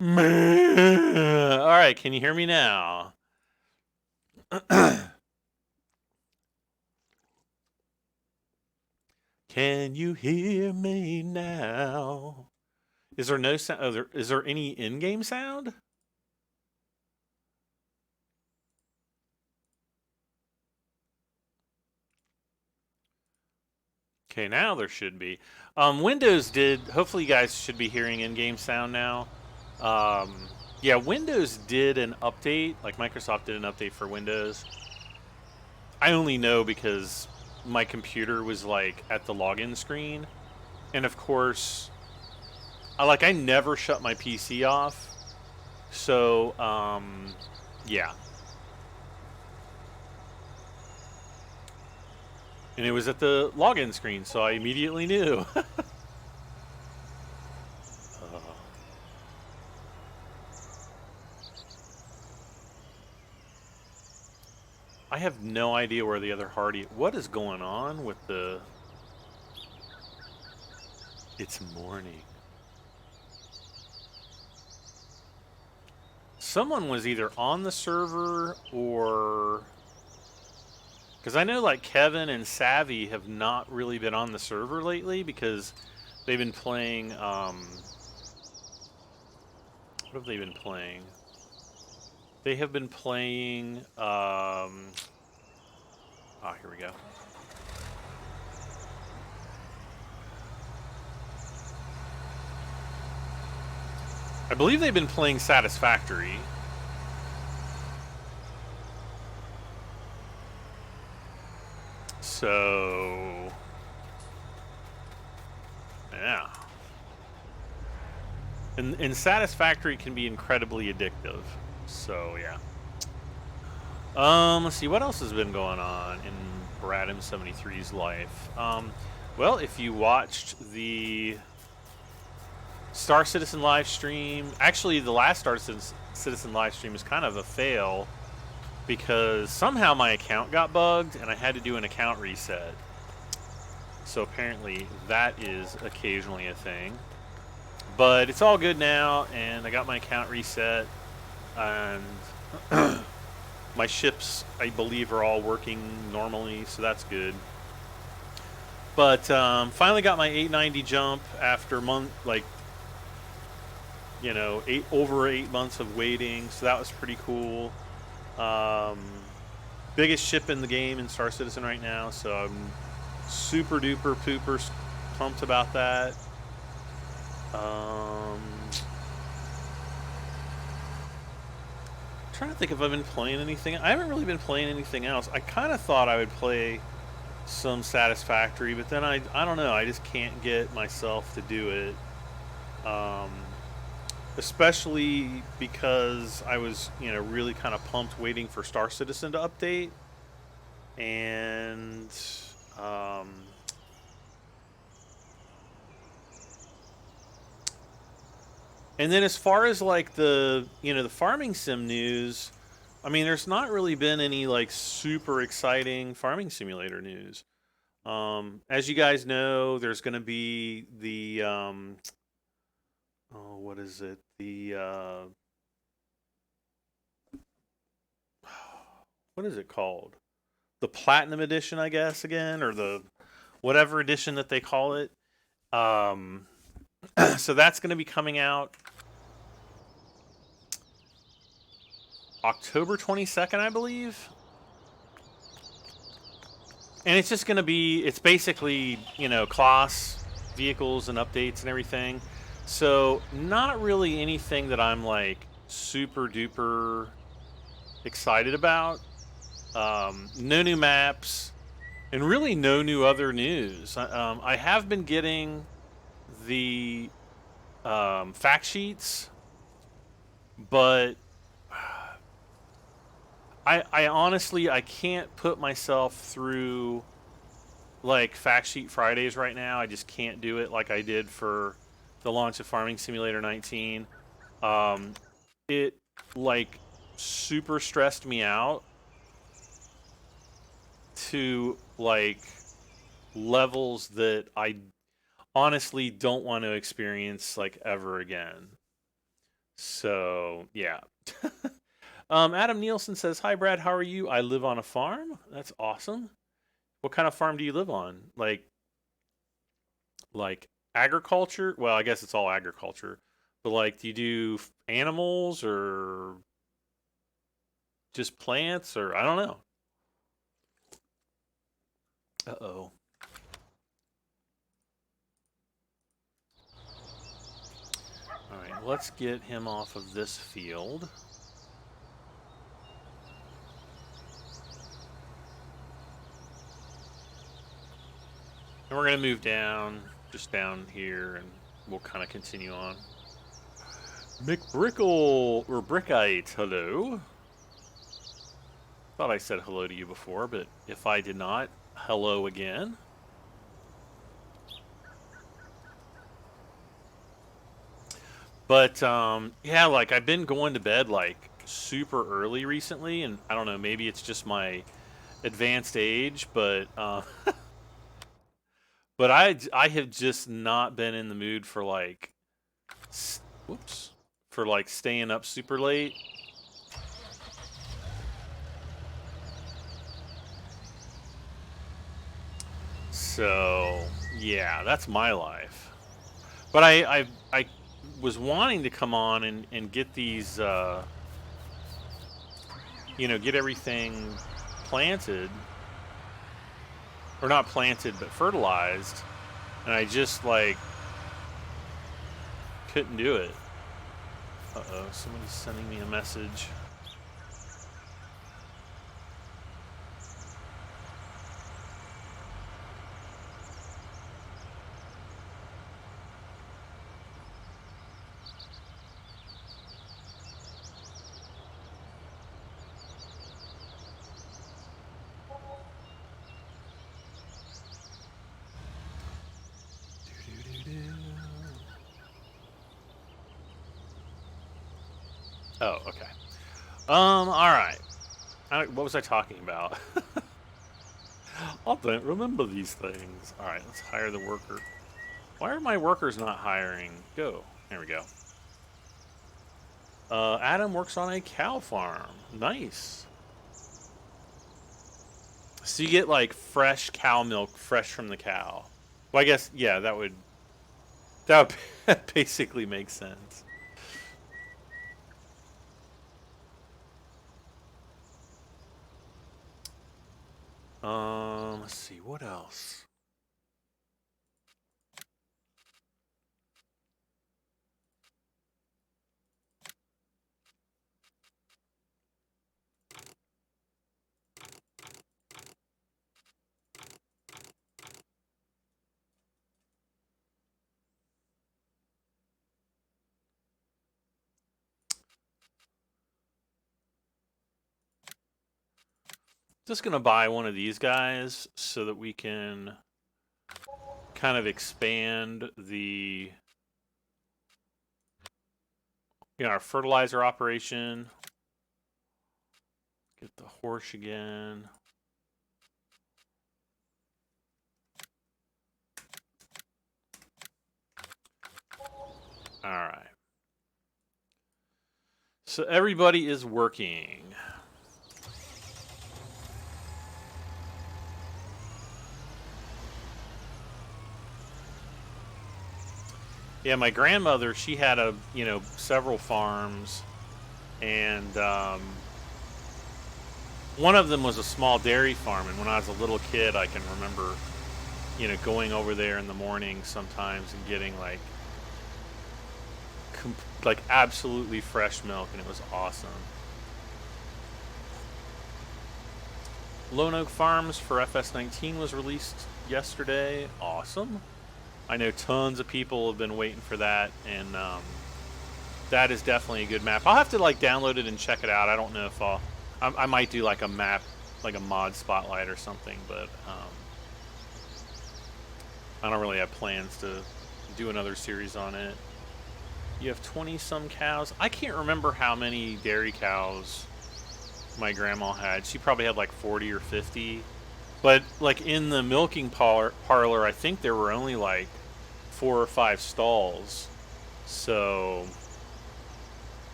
All right, can you hear me now? Can you hear me now? Is there no sound? Oh, is there any in-game sound? Okay, now there should be. Windows did. Hopefully, you guys should be hearing in-game sound now. Yeah, Windows did an update. Like Microsoft did an update for Windows. I only know because my computer was like at the login screen, and of course, I never shut my PC off. So, yeah. And it was at the login screen, so I immediately knew. I have no idea where the other hardy... What is going on with the... It's morning. Someone was either on the server or... Because I know like Kevin and Savvy have not really been on the server lately because they've been playing... what have they been playing? They have been playing... here we go. I believe they've been playing Satisfactory. So... yeah. And Satisfactory can be incredibly addictive. So, yeah. Let's see, what else has been going on in Brad M73's life? Well, if you watched the Star Citizen live stream, actually the last Star Citizen live stream is kind of a fail because somehow my account got bugged and I had to do an account reset. So apparently that is occasionally a thing. But it's all good now, and I got my account reset, and my ships, I believe, are all working normally, so that's good. But finally got my 890 jump after over 8 months of waiting, so that was pretty cool. Biggest ship in the game in Star Citizen right now, so I'm super duper pooper pumped about that. Trying to think if I've been playing anything. I haven't really been playing anything else. I kind of thought I would play some Satisfactory, but then I don't know. I just can't get myself to do it. Especially because I was, really kind of pumped waiting for Star Citizen to update. And and then as far as like the farming sim news, I mean, there's not really been any like super exciting farming simulator news. As you guys know, there's going to be the what is it? The what is it called? The Platinum Edition, I guess, again, or the whatever edition that they call it. So that's going to be coming out October 22nd, I believe. And it's just going to be, it's basically, class, vehicles, and updates and everything. So, not really anything that I'm like super duper excited about. No new maps, and really no new other news. I have been getting the fact sheets, but I honestly, I can't put myself through like fact sheet Fridays right now. I just can't do it like I did for the launch of Farming Simulator 19. It like super stressed me out to like levels that I honestly don't want to experience like ever again. So yeah. Adam Nielsen says, "Hi Brad, how are you? I live on a farm. That's awesome. What kind of farm do you live on? Like agriculture? Well, I guess it's all agriculture. But like, do you do animals or just plants or I don't know." Uh-oh. All right, let's get him off of this field. And we're going to move down, just down here, and we'll kind of continue on. McBrickle, or Brickite, hello. Thought I said hello to you before, but if I did not, hello again. But, yeah, like, I've been going to bed, like, super early recently, and I don't know, maybe it's just my advanced age, but, but I have just not been in the mood for, like, whoops, for, like, staying up super late. So, yeah, that's my life. But I was wanting to come on and get these, you know, get everything planted. Or not planted, but fertilized. And I just, like, couldn't do it. Uh-oh, somebody's sending me a message. Oh, okay. All right. What was I talking about? I don't remember these things. All right, let's hire the worker. Why are my workers not hiring? Go. There we go. Adam works on a cow farm. Nice. So you get like fresh cow milk, fresh from the cow. Well, I guess yeah, that would basically make sense. Let's see what else. Just gonna buy one of these guys so that we can kind of expand the, you know, our fertilizer operation. Get the horse again. All right. So everybody is working. Yeah, my grandmother, she had several farms, and one of them was a small dairy farm. And when I was a little kid, I can remember, going over there in the morning sometimes and getting like absolutely fresh milk, and it was awesome. Lone Oak Farms for FS19 was released yesterday. Awesome. I know tons of people have been waiting for that, and that is definitely a good map. I'll have to like download it and check it out. I don't know if I might do like a map, like a mod spotlight or something, but I don't really have plans to do another series on it. You have 20-some cows. I can't remember how many dairy cows my grandma had. She probably had like 40 or 50. But like in the milking parlor, I think there were only like 4 or 5 stalls. So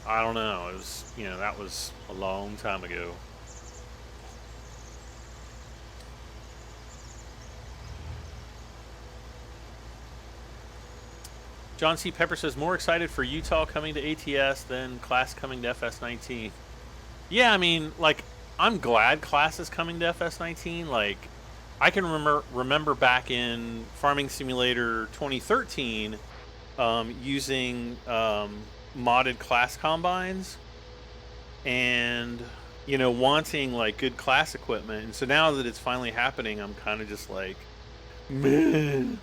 I don't know. It was, you know, that was a long time ago. John C. Pepper says, more excited for Utah coming to ATS than Class coming to FS19. Yeah, I mean, like, I'm glad Class is coming to FS19. Like, I can remember back in Farming Simulator 2013 using modded Class combines and, you know, wanting, like, good Class equipment. And so now that it's finally happening, I'm kind of just like, man.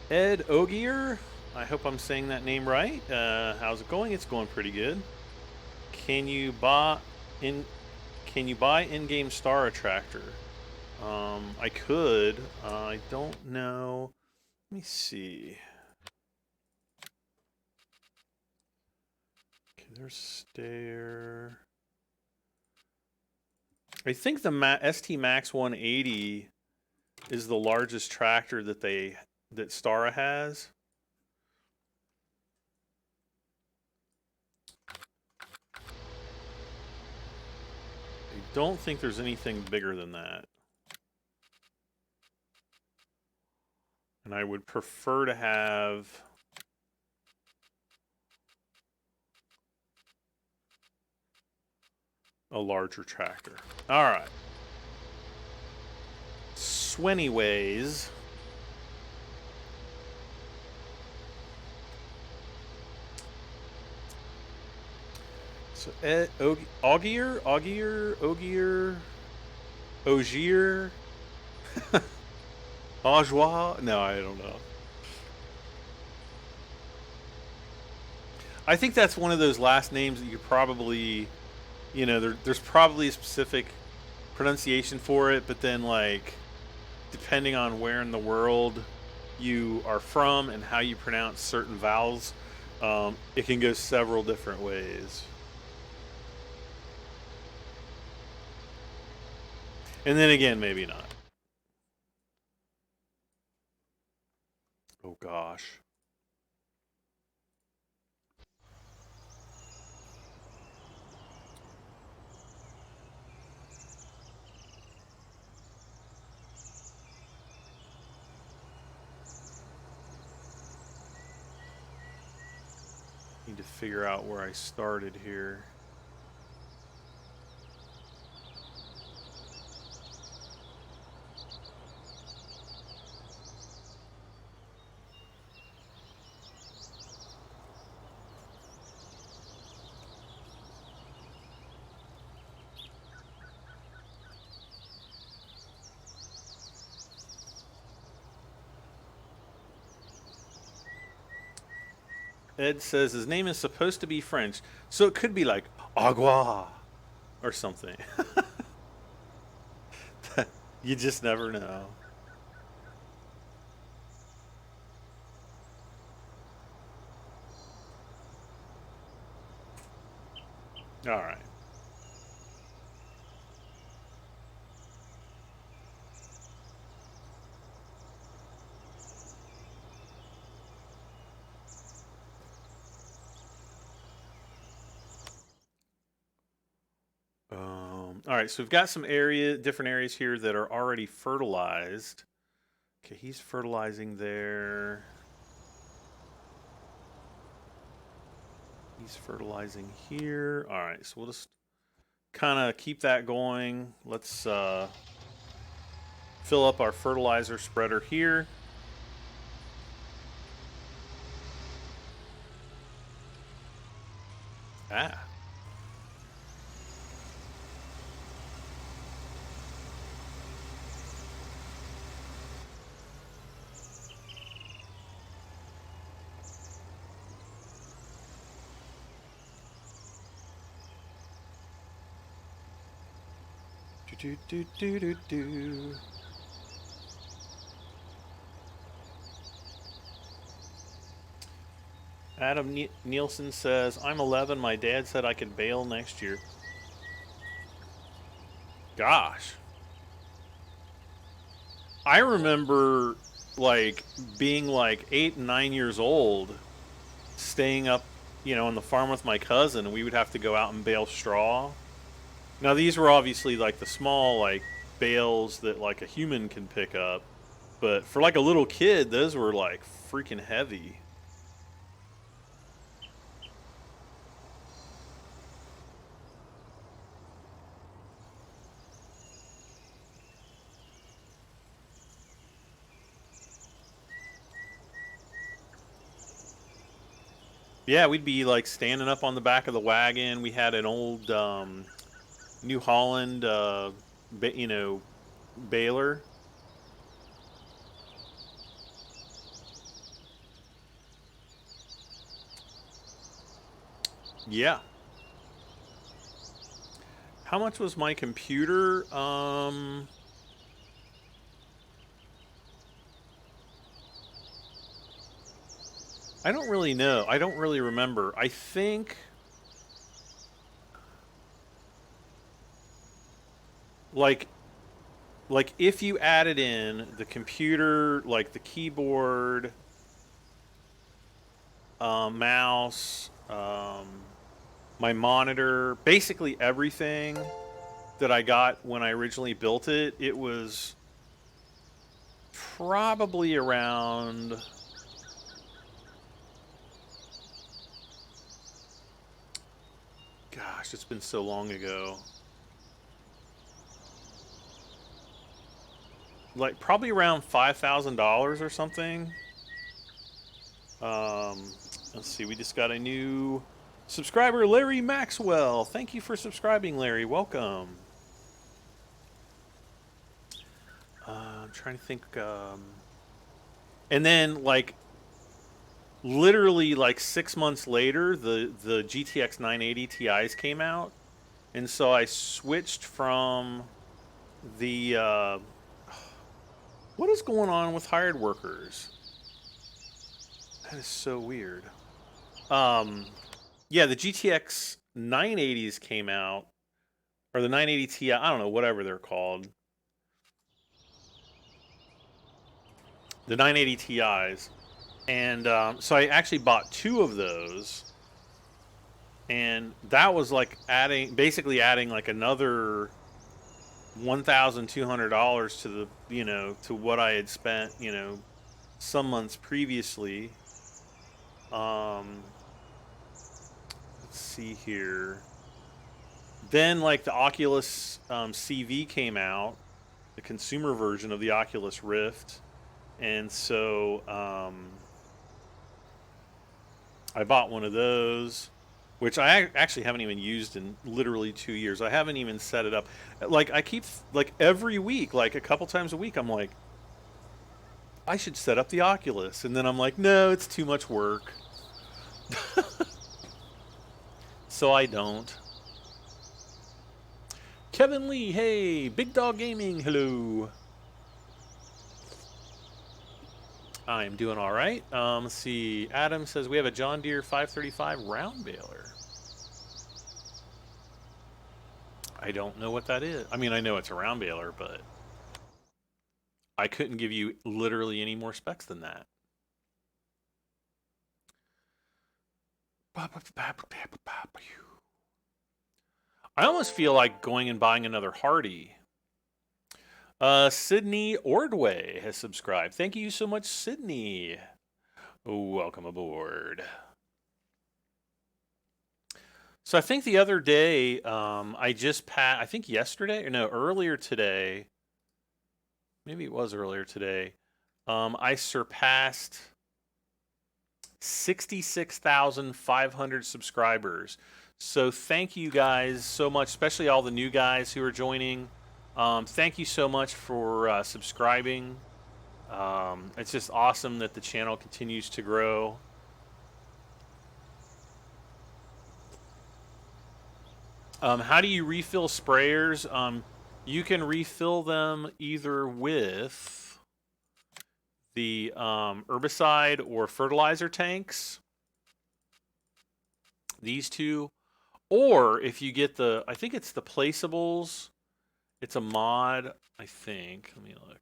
Ed Ogier, I hope I'm saying that name right. How's it going? It's going pretty good. Can you buy in-game star attractor? I could. I don't know. Let me see. Okay, there's Stair. I think the ST Max 180 is the largest tractor that Stara has. I don't think there's anything bigger than that. And I would prefer to have a larger tractor. All right. Swanyways. So Ogier, Ogier, Ajoie? No, I don't know. I think that's one of those last names that you probably, you know, there's probably a specific pronunciation for it, but then, like, depending on where in the world you are from and how you pronounce certain vowels, it can go several different ways. And then again, maybe not. Oh gosh. Need to figure out where I started here. Ed says his name is supposed to be French, so it could be like Agua or something. You just never know. All right. All right, so we've got some different areas here that are already fertilized. Okay, he's fertilizing there. He's fertilizing here. All right, so we'll just kind of keep that going. Let's fill up our fertilizer spreader here. Ah. Do. Adam Nielsen says, I'm 11. My dad said I could bail next year. Gosh. I remember, like, being like 8 and 9 years old staying up, you know, on the farm with my cousin, and we would have to go out and bale straw. Now these were obviously like the small like bales that like a human can pick up, but for like a little kid, those were like freaking heavy. Yeah, we'd be like standing up on the back of the wagon. We had an old New Holland, you know, baler. Yeah. How much was my computer? I don't really know. I don't really remember. I think like like if you added in the computer, like the keyboard, mouse, my monitor, basically everything that I got when I originally built it, it was probably around, gosh, it's been so long ago. Like probably around $5,000 or something. Let's see, we just got a new subscriber, Larry Maxwell. Thank you for subscribing, Larry. Welcome. I'm trying to think. And then, like, literally, like 6 months later, the GTX 980 Ti's came out, and so I switched from the. What is going on with hired workers? That is so weird. Yeah, the GTX 980s came out, or the 980 Ti. I don't know, whatever they're called. The 980 Ti's, and so I actually bought two of those, and that was like basically adding like another $1,200 to the, you know, to what I had spent, you know, some months previously. Let's see here. Then like the Oculus CV came out, the consumer version of the Oculus Rift, and so I bought one of those, which I actually haven't even used in literally 2 years. I haven't even set it up. Like I keep like every week, like a couple times a week, I'm like, I should set up the Oculus, and then I'm like, no, it's too much work. So I don't. Kevin Lee, hey, Big Dog Gaming, hello. I'm doing all right. Let's see. Adam says we have a John Deere 535 round baler. I don't know what that is. I mean, I know it's a round baler, but I couldn't give you literally any more specs than that. I almost feel like going and buying another Hardy. Sydney Ordway has subscribed. Thank you so much, Sydney. Welcome aboard. So I think the other day, I just passed, I think yesterday, or no, earlier today, maybe it was earlier today, I surpassed 66,500 subscribers. So thank you guys so much, especially all the new guys who are joining. Thank you so much for subscribing. It's just awesome that the channel continues to grow. How do you refill sprayers? You can refill them either with the herbicide or fertilizer tanks. These two. Or if you get the, I think it's the placeables. It's a mod, I think. Let me look.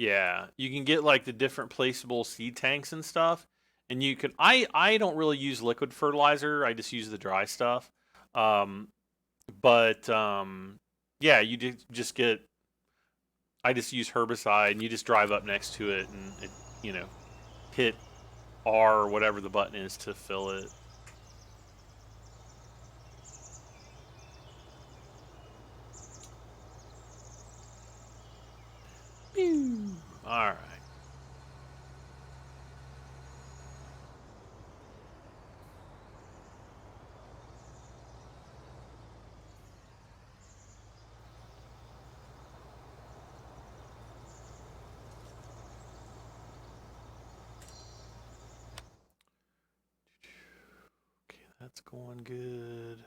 Yeah, you can get like the different placeable seed tanks and stuff, and you can. I don't really use liquid fertilizer. I just use the dry stuff. Um, but yeah, you just get. I just use herbicide, and you just drive up next to it, and it, you know, hit R or whatever the button is to fill it. All right. Okay, that's going good.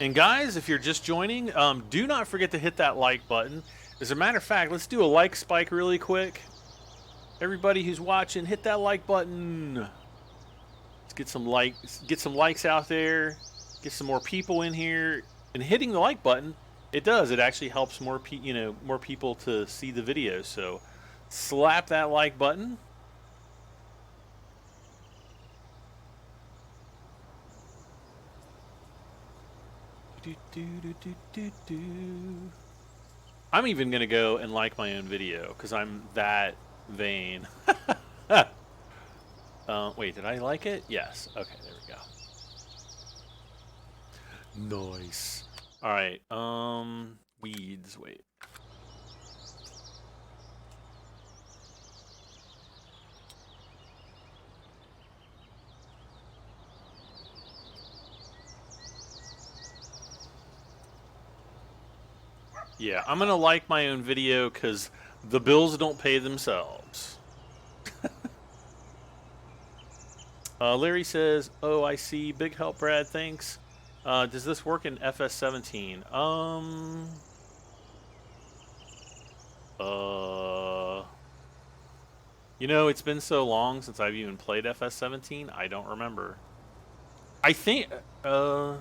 And guys, if you're just joining, do not forget to hit that like button. As a matter of fact, let's do a like spike really quick. Everybody who's watching, hit that like button. Let's get some likes out there. Get some more people in here. And hitting the like button, it does. It actually helps more people to see the video. So slap that like button. I'm even gonna go and like my own video because I'm that vain. Wait, did I like it? Yes. Okay, there we go. Nice. All right. Weeds. Wait. Yeah, I'm gonna like my own video because the bills don't pay themselves. Larry says, "Oh, I see. Big help, Brad. Thanks. Does this work in FS17? You know, it's been so long since I've even played FS17. I don't remember. I think, well,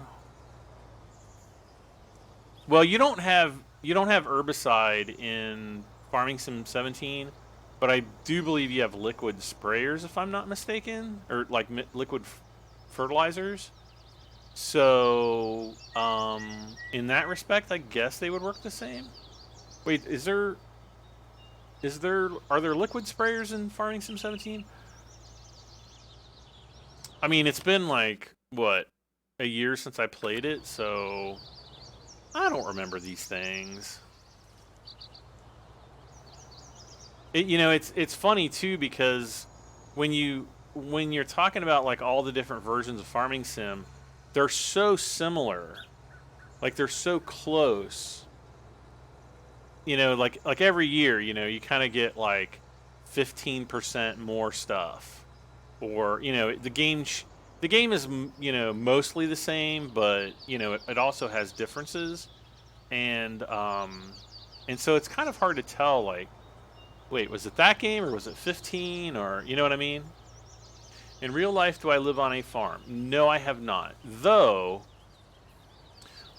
you don't have herbicide in Farming Sim 17, but I do believe you have liquid sprayers, if I'm not mistaken, or like liquid fertilizers. So, in that respect, I guess they would work the same. Wait, are there liquid sprayers in Farming Sim 17? I mean, it's been like what, a year since I played it, so I don't remember these things. You know, it's funny too because when you're talking about like all the different versions of Farming Sim, they're so similar. Like they're so close. You know, like every year, you know, you kind of get like 15% more stuff, or you know, the game is mostly the same, but you know, it also has differences, and so it's kind of hard to tell. Like, wait, was it that game or was it 15, or you know what I mean? In real life, do I live on a farm? No, I have not. Though,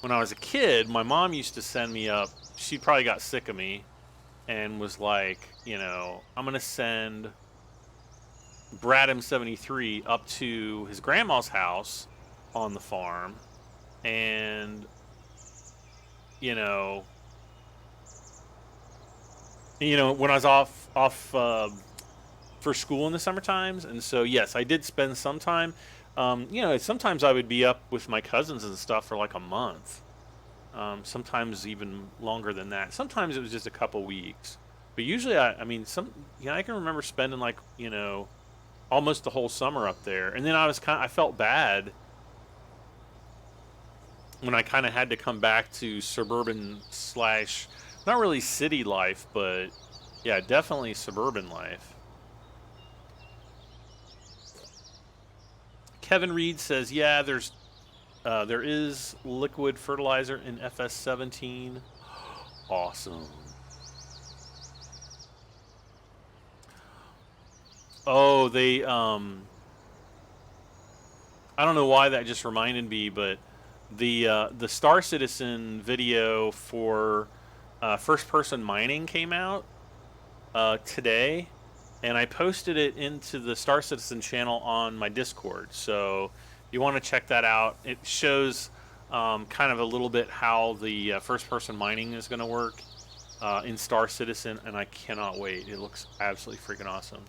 when I was a kid, my mom used to send me up. She probably got sick of me and was like, you know, I'm going to send Brad M73 up to his grandma's house on the farm. And, you know, when I was off for school in the summer times. And so, yes, I did spend some time. You know, sometimes I would be up with my cousins and stuff for like a month. Sometimes even longer than that. Sometimes it was just a couple weeks. But usually, I mean, I can remember spending like, you know, almost the whole summer up there. And then I felt bad when I kind of had to come back to suburban slash, not really city life, but yeah, definitely suburban life. Kevin Reed says, yeah, there is liquid fertilizer in FS17. Awesome. Oh, they I don't know why that just reminded me, but the Star Citizen video for first person mining came out today, and I posted it into the Star Citizen channel on my Discord. So you want to check that out. It shows kind of a little bit how the first person mining is going to work in Star Citizen, and I cannot wait. It looks absolutely freaking awesome.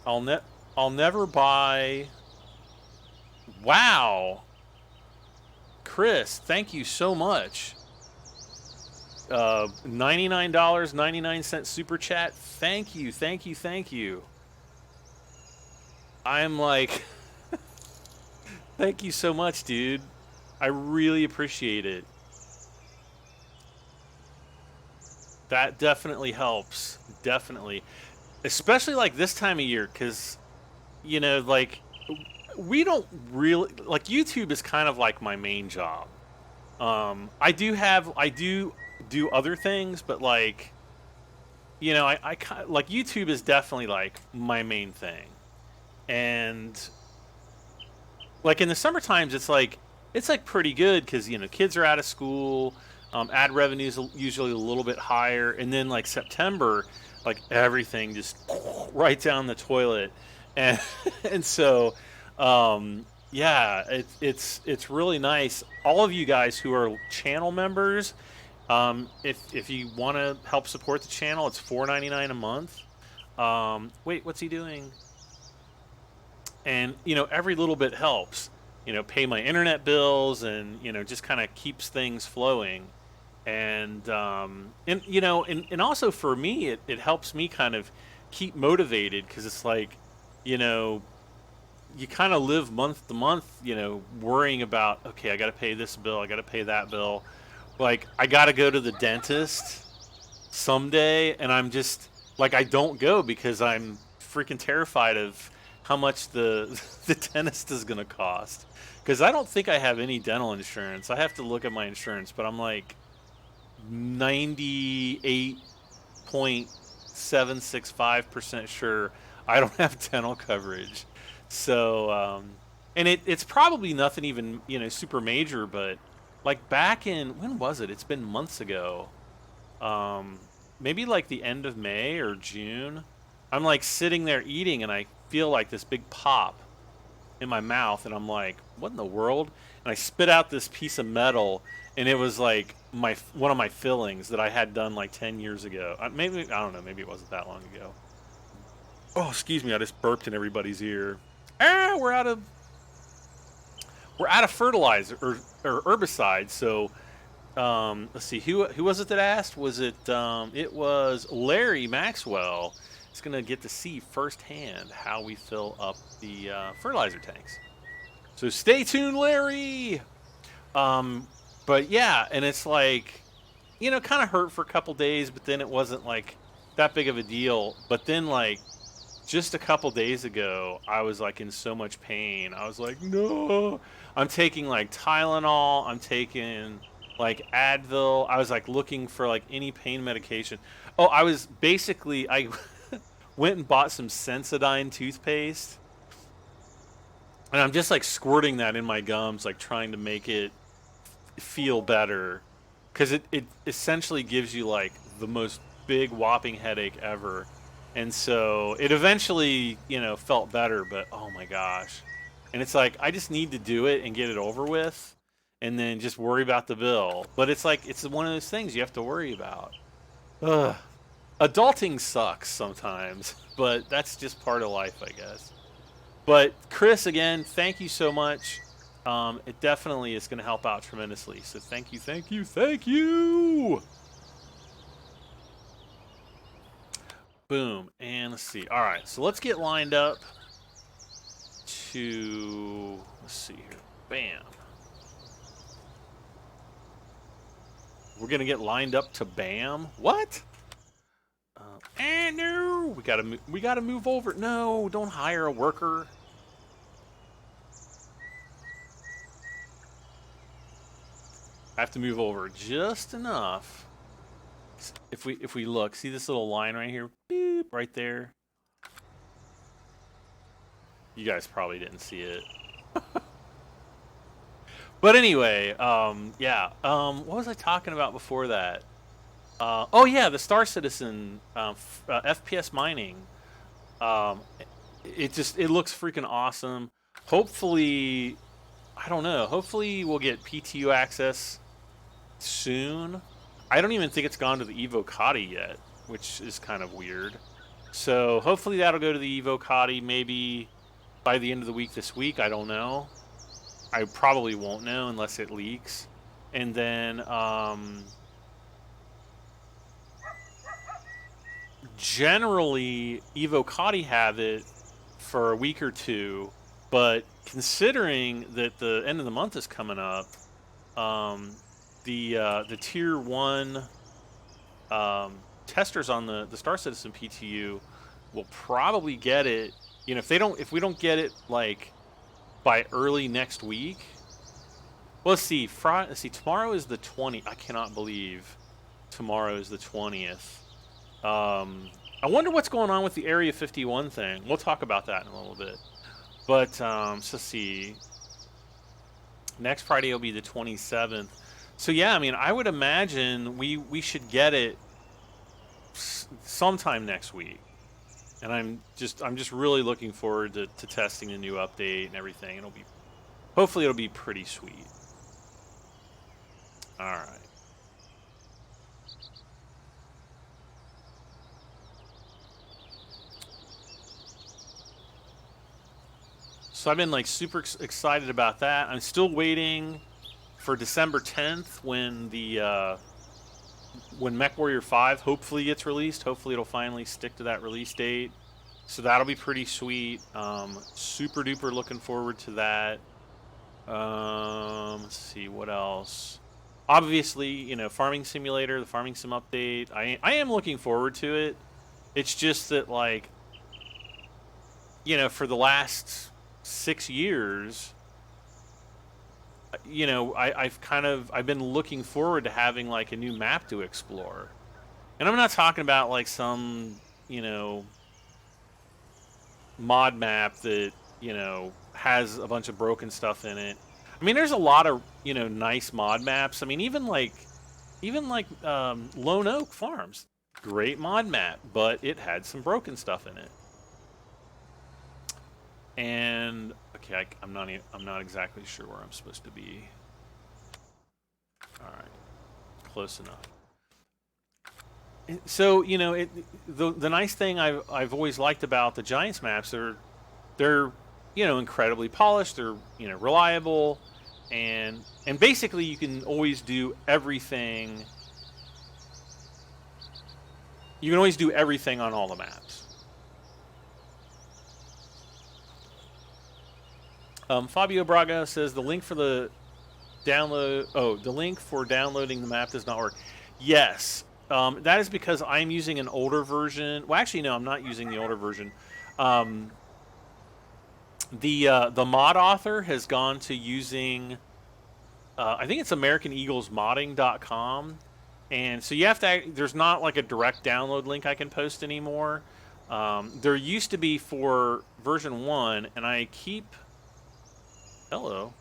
I'll ne I'll never buy. Wow, Chris, thank you so much. $99.99 super chat. Thank you, thank you, thank you. I'm like, thank you so much, dude. I really appreciate it. That definitely helps. Definitely. Especially like this time of year, because, you know, like, we don't really, like, YouTube is kind of like my main job. I do do other things, but like, you know, like YouTube is definitely like my main thing. And like in the summer times, it's like pretty good because, you know, kids are out of school. Ad revenue's usually a little bit higher, and then like September, like everything just right down the toilet, and and so yeah, it's really nice. All of you guys who are channel members, if you want to help support the channel, it's $4.99 a month. Wait, what's he doing? And you know, every little bit helps. You know, pay my internet bills, and you know, just kind of keeps things flowing. And you know, and also for me, it helps me kind of keep motivated because it's like, you know, you kind of live month to month, you know, worrying about, okay, I got to pay this bill, I got to pay that bill. Like, I got to go to the dentist someday, and I'm just like, I don't go because I'm freaking terrified of how much the the dentist is going to cost. Because I don't think I have any dental insurance. I have to look at my insurance, but I'm like 98.765% sure I don't have dental coverage. So, and it's probably nothing even, you know, super major, but like back in, when was it? It's been months ago. Um, Maybe like the end of May or June. I'm like sitting there eating and I feel like this big pop in my mouth, and I'm like, what in the world? And I spit out this piece of metal, and it was like one of my fillings that I had done like 10 years ago. Maybe, I don't know, maybe it wasn't that long ago. Oh, excuse me, I just burped in everybody's ear. Ah, we're out of fertilizer or herbicide. So let's see, who was it that asked? Was it it was Larry Maxwell. It's gonna get to see firsthand how we fill up the fertilizer tanks. So stay tuned, Larry. Um, but yeah, and it's like, you know, kind of hurt for a couple days, but then it wasn't like that big of a deal. But then like just a couple days ago, I was like in so much pain. I was like, no. I'm taking like Tylenol. I'm taking like Advil. I was like looking for like any pain medication. Oh, I was basically, I went and bought some Sensodyne toothpaste. And I'm just like squirting that in my gums, like trying to make it feel better. Because it essentially gives you like the most big whopping headache ever. And so it eventually, you know, felt better, but oh my gosh. And it's like, I just need to do it and get it over with and then just worry about the bill. But it's like, it's one of those things you have to worry about. Ugh. Adulting sucks sometimes, but that's just part of life, I guess. But Chris, again, thank you so much. It definitely is going to help out tremendously. So thank you, thank you, thank you. Boom. And let's see. All right. So let's get lined up to, let's see here. Bam. We're going to get lined up to bam. What? No. We got to move over. No, don't hire a worker. I have to move over just enough. if we look, see this little line right here, beep, right there. You guys probably didn't see it. But anyway, yeah. What was I talking about before that? Oh yeah, the Star Citizen FPS mining. It looks freaking awesome. Hopefully, I don't know. Hopefully we'll get PTU access soon. I don't even think it's gone to the Evo Kati yet, which is kind of weird. So hopefully that'll go to the Evo Kati maybe by the end of the week this week. I don't know. I probably won't know unless it leaks. And then generally Evo Kati have it for a week or two, but considering that the end of the month is coming up, the tier 1 testers on the Star Citizen PTU will probably get it. You know, if we don't get it like by early next week. Well, let's see. Tomorrow is the 20th. I cannot believe tomorrow is the 20th. I wonder what's going on with the Area 51 thing. We'll talk about that in a little bit. But so let's see. Next Friday will be the 27th. So yeah, I mean, I would imagine we should get it sometime next week. And I'm just really looking forward to testing the new update and everything. Hopefully it'll be pretty sweet. All right. So I've been like super excited about that. I'm still waiting for December 10th when when MechWarrior 5 hopefully gets released. Hopefully it'll finally stick to that release date. So that'll be pretty sweet. Super duper looking forward to that. Let's see what else. Obviously, you know, Farming Simulator, the Farming Sim update. I am looking forward to it. It's just that, like, you know, for the last 6 years, you know, I've been looking forward to having like a new map to explore. And I'm not talking about like some, you know, mod map that, you know, has a bunch of broken stuff in it. I mean, there's a lot of, you know, nice mod maps. I mean, even like Lone Oak Farms, great mod map, but it had some broken stuff in it. And okay, I'm not exactly sure where I'm supposed to be. All right, close enough. So you know, the nice thing I've always liked about the Giants maps are they're you know incredibly polished. They're you know reliable, and basically you can always do everything. You can always do everything on all the maps. Fabio Braga says the link for the download. Oh, the link for downloading the map does not work. Yes, that is because I'm using an older version. Well, actually, no, I'm not using the older version. The mod author has gone to using. I think it's AmericanEaglesModding.com, and so you have to. There's not like a direct download link I can post anymore. There used to be for version 1, and I keep. Hello.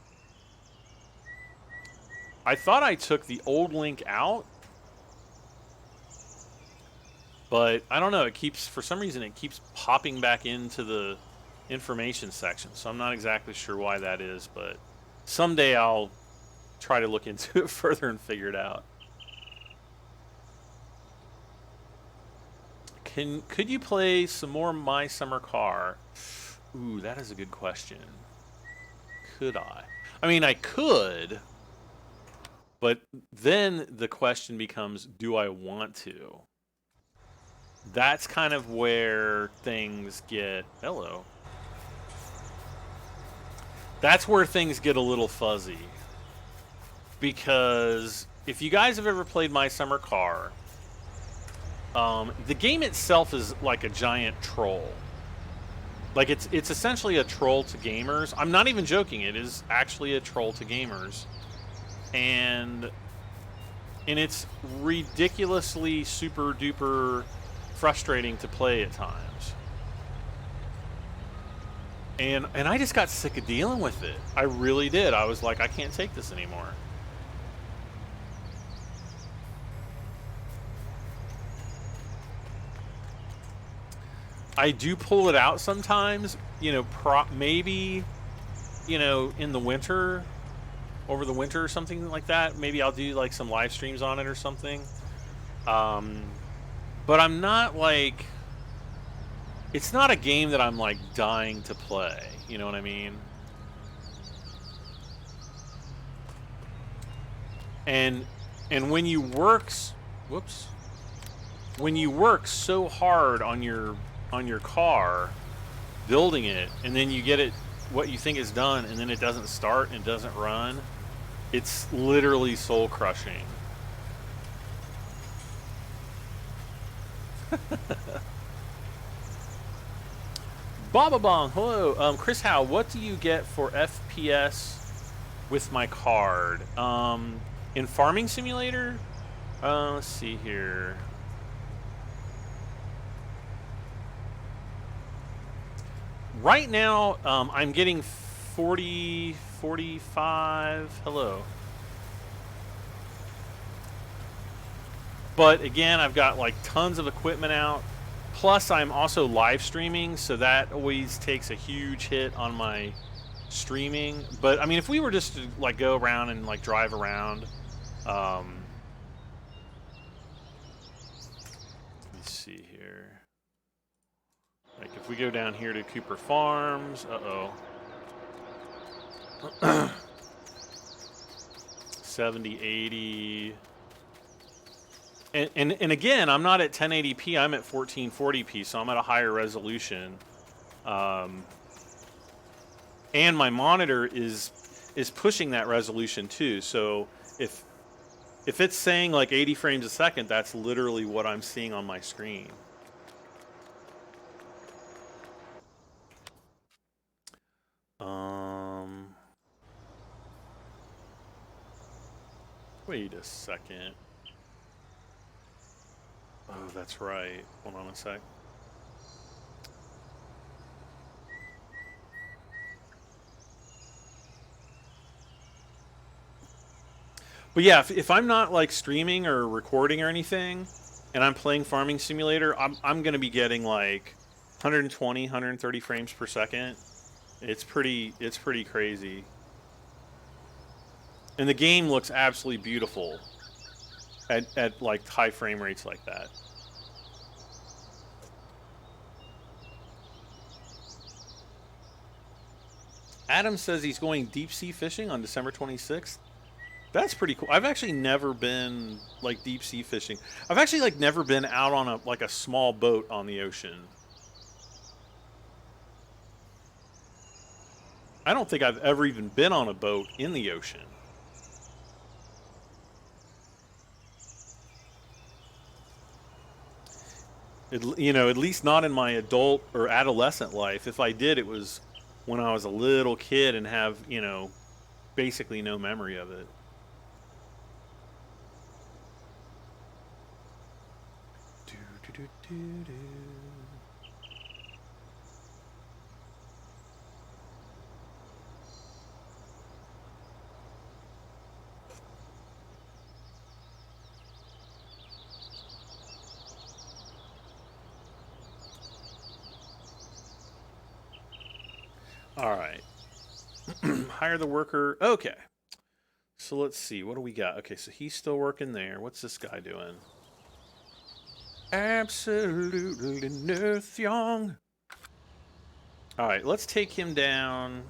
I thought I took the old link out, but I don't know. It keeps, for some reason, it keeps popping back into the information section. So I'm not exactly sure why that is, but someday I'll try to look into it further and figure it out. Could you play some more My Summer Car? Ooh, that is a good question. Could I? I mean, I could, but then the question becomes, do I want to? That's kind of where things get... Hello. That's where things get a little fuzzy. Because if you guys have ever played My Summer Car, the game itself is like a giant troll. Like, it's essentially a troll to gamers. I'm not even joking. It is actually a troll to gamers. And and it's ridiculously super duper frustrating to play at times. And I just got sick of dealing with it. I really did. I was like, I can't take this anymore. I do pull it out sometimes, you know, maybe, you know, in the winter, over the winter or something like that. Maybe I'll do like some live streams on it or something. But I'm not like, it's not a game that I'm like dying to play. You know what I mean? And when you work, whoops, when you work so hard on your car, building it, and then you get it, what you think is done, and then it doesn't start and it doesn't run, it's literally soul crushing. Baba Bong, hello. Chris Howe, what do you get for FPS with my card? In Farming Simulator? Let's see here. Right now, I'm getting 40, 45. Hello. But again, I've got like tons of equipment out. Plus, I'm also live streaming, so that always takes a huge hit on my streaming. But I mean, if we were just to like go around and like drive around, let me see here. Like if we go down here to Cooper Farms, 70, 80. And again, I'm not at 1080p, I'm at 1440p, so I'm at a higher resolution. And my monitor is pushing that resolution too. So if it's saying like 80 frames a second, that's literally what I'm seeing on my screen. Wait a second. Oh, that's right. Hold on a sec. But yeah, if I'm not like streaming or recording or anything, and I'm playing Farming Simulator, I'm going to be getting like 120, 130 frames per second. It's pretty crazy. And the game looks absolutely beautiful at like high frame rates like that. Adam says he's going deep sea fishing on December 26th. That's pretty cool. I've actually never been like deep sea fishing. I've actually like never been out on a small boat on the ocean. I don't think I've ever even been on a boat in the ocean. You know, at least not in my adult or adolescent life. If I did, it was when I was a little kid and have, you know, basically no memory of it. All right. Hire the worker. Okay. So let's see. What do we got? Okay, so he's still working there. What's this guy doing? Absolutely nothing. All right, let's take him down.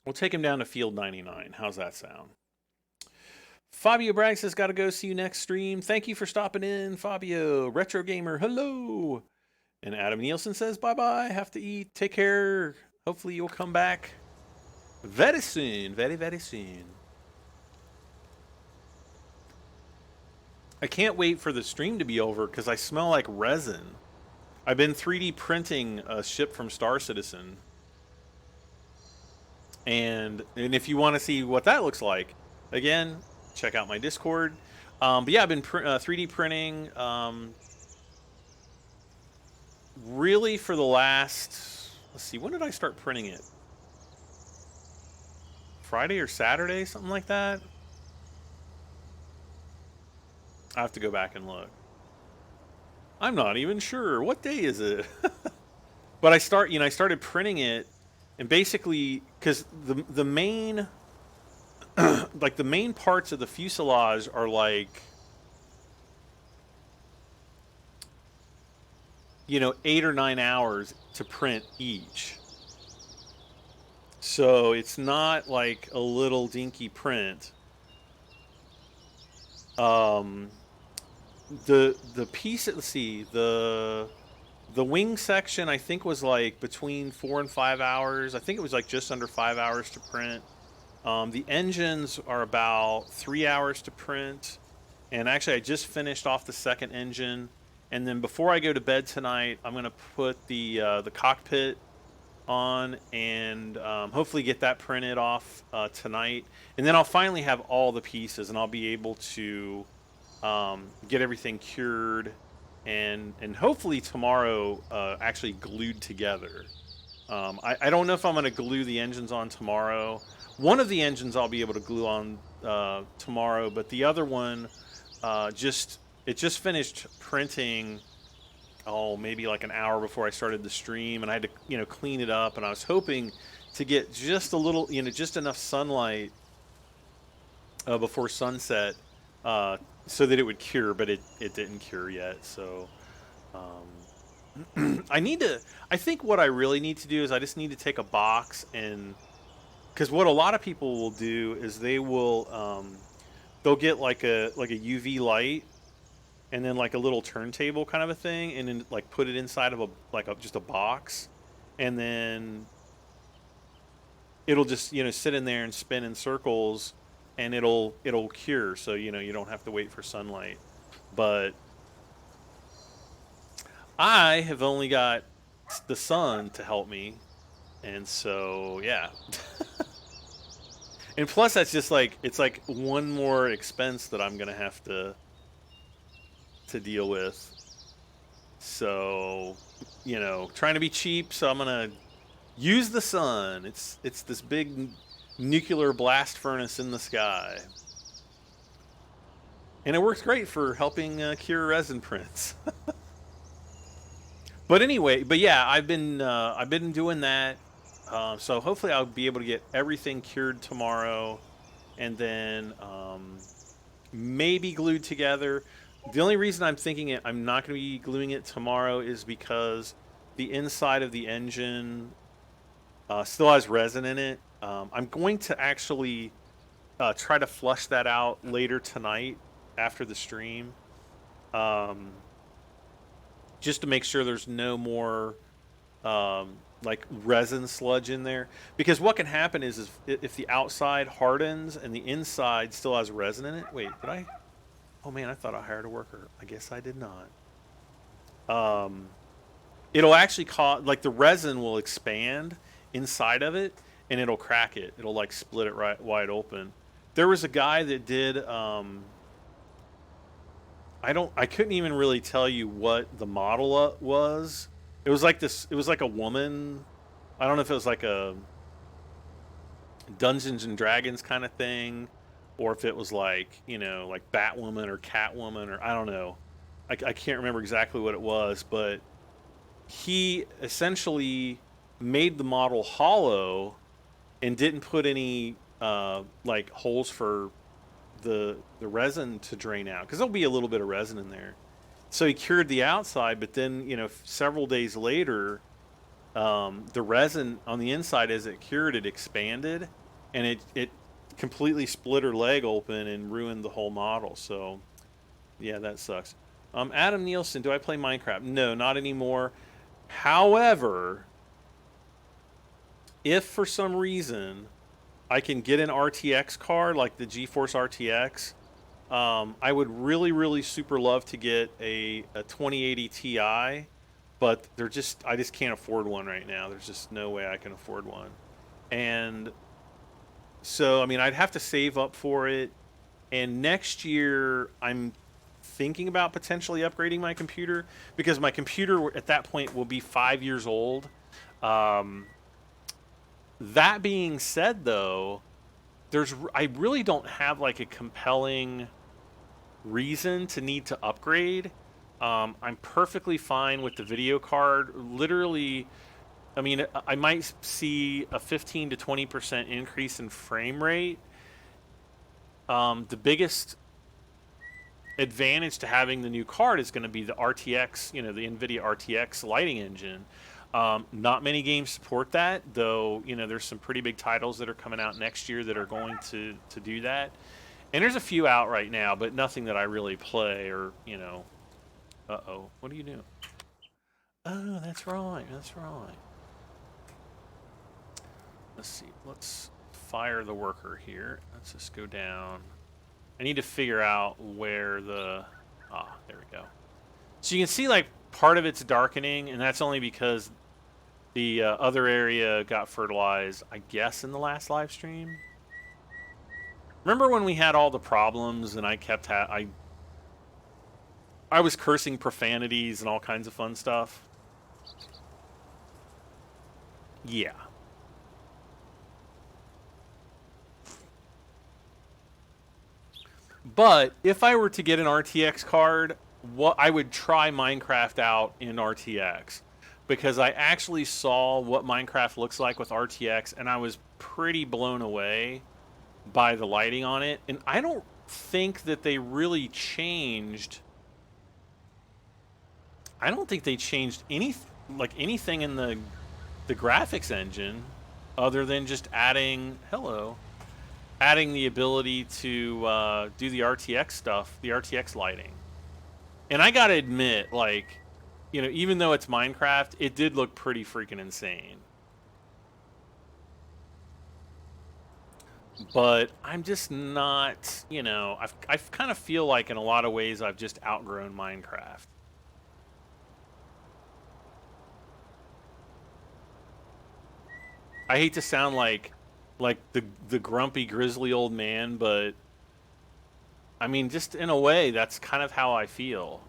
We'll take him down to field 99. How's that sound? Fabio Bragg says, gotta go, see you next stream. Thank you for stopping in, Fabio. Retro Gamer, hello. And Adam Nielsen says, bye-bye, have to eat, take care. Hopefully you'll come back very soon, very, very soon. I can't wait for the stream to be over because I smell like resin. I've been 3D printing a ship from Star Citizen. And if you want to see what that looks like, again, check out my Discord. But yeah, I've been 3D printing really for the last, let's see, when did I start printing it? Friday or Saturday, something like that. I have to go back and look. I'm not even sure. What day is it? But I started printing it, and basically, because the main like the main parts of the fuselage are like, 8 or 9 hours to print each. So it's not like a little dinky print. The piece, let's see, the wing section I think was like between 4 and 5 hours. I think it was like just under 5 hours to print. The engines are about 3 hours to print. And actually, I just finished off the second engine. And then before I go to bed tonight, I'm gonna put the cockpit on and hopefully get that printed off tonight. And then I'll finally have all the pieces, and I'll be able to get everything cured and hopefully tomorrow actually glued together. I don't know if I'm going to glue the engines on tomorrow. One of the engines I'll be able to glue on tomorrow, but the other one just finished printing, maybe like an hour before I started the stream, and I had to clean it up, and I was hoping to get just a little, just enough sunlight before sunset so that it would cure, but it didn't cure yet. So I think what I really need to do is I just need to take a box, and because what a lot of people will do is they'll get like a UV light and then like a little turntable kind of a thing, and then like put it inside of just a box, and then it'll just sit in there and spin in circles, and it'll cure, so you don't have to wait for sunlight. But I have only got the sun to help me, and so yeah. And plus that's just like, it's like one more expense that I'm gonna have to deal with. So trying to be cheap, so I'm gonna use the sun. It's this big nuclear blast furnace in the sky, and it works great for helping cure resin prints. But anyway, yeah, I've been doing that. So hopefully I'll be able to get everything cured tomorrow, and then maybe glued together. The only reason I'm thinking I'm not going to be gluing it tomorrow is because the inside of the engine still has resin in it. I'm going to actually try to flush that out later tonight after the stream, just to make sure there's no more like resin sludge in there. Because what can happen is if the outside hardens and the inside still has resin in it. Wait, did I? Oh man, I thought I hired a worker. I guess I did not. It'll actually cause, like, the resin will expand inside of it, and it'll crack it. It'll like split it right wide open. There was a guy that did. I couldn't even really tell you what the model was. It was like this. It was like a woman. I don't know if it was like a Dungeons and Dragons kind of thing, or if it was like like Batwoman or Catwoman, or I don't know. I can't remember exactly what it was, but he essentially made the model hollow and didn't put any like holes for the resin to drain out, because there'll be a little bit of resin in there. So he cured the outside, but then several days later, the resin on the inside, as it cured, it expanded, and it completely split her leg open and ruined the whole model. So yeah, that sucks. Adam Nielsen, do I play Minecraft? No, not anymore. However, if for some reason I can get an RTX card like the GeForce RTX, I would really, really super love to get a 2080 Ti, but I just can't afford one right now. There's just no way I can afford one. And So, I mean, I'd have to save up for it. And next year, I'm thinking about potentially upgrading my computer because my computer at that point will be 5 years old. Um, that being said, though, I really don't have like a compelling reason to need to upgrade. I'm perfectly fine with the video card. Literally, I mean, I might see a 15 to 20% increase in frame rate. The biggest advantage to having the new card is going to be the RTX, the NVIDIA RTX lighting engine. Not many games support that, though. There's some pretty big titles that are coming out next year that are going to do that. And there's a few out right now, but nothing that I really play or. Uh-oh, what do you do? Oh, that's right. That's right. Let's see. Let's fire the worker here. Let's just go down. I need to figure out where there we go. So you can see like part of it's darkening, and that's only because the other area got fertilized, I guess, in the last live stream. Remember when we had all the problems and I kept I was cursing profanities and all kinds of fun stuff? Yeah. But if I were to get an RTX card, I would try Minecraft out in RTX because I actually saw what Minecraft looks like with RTX and I was pretty blown away by the lighting on it. And I don't think that they really changed. I don't think they changed anything in the graphics engine other than just adding the ability to do the RTX stuff, the RTX lighting. And I gotta admit, like, even though it's Minecraft, it did look pretty freaking insane. But I'm just not, I kind of feel like in a lot of ways I've just outgrown Minecraft. I hate to sound like the grumpy grizzly old man, but I mean, just in a way, that's kind of how I feel.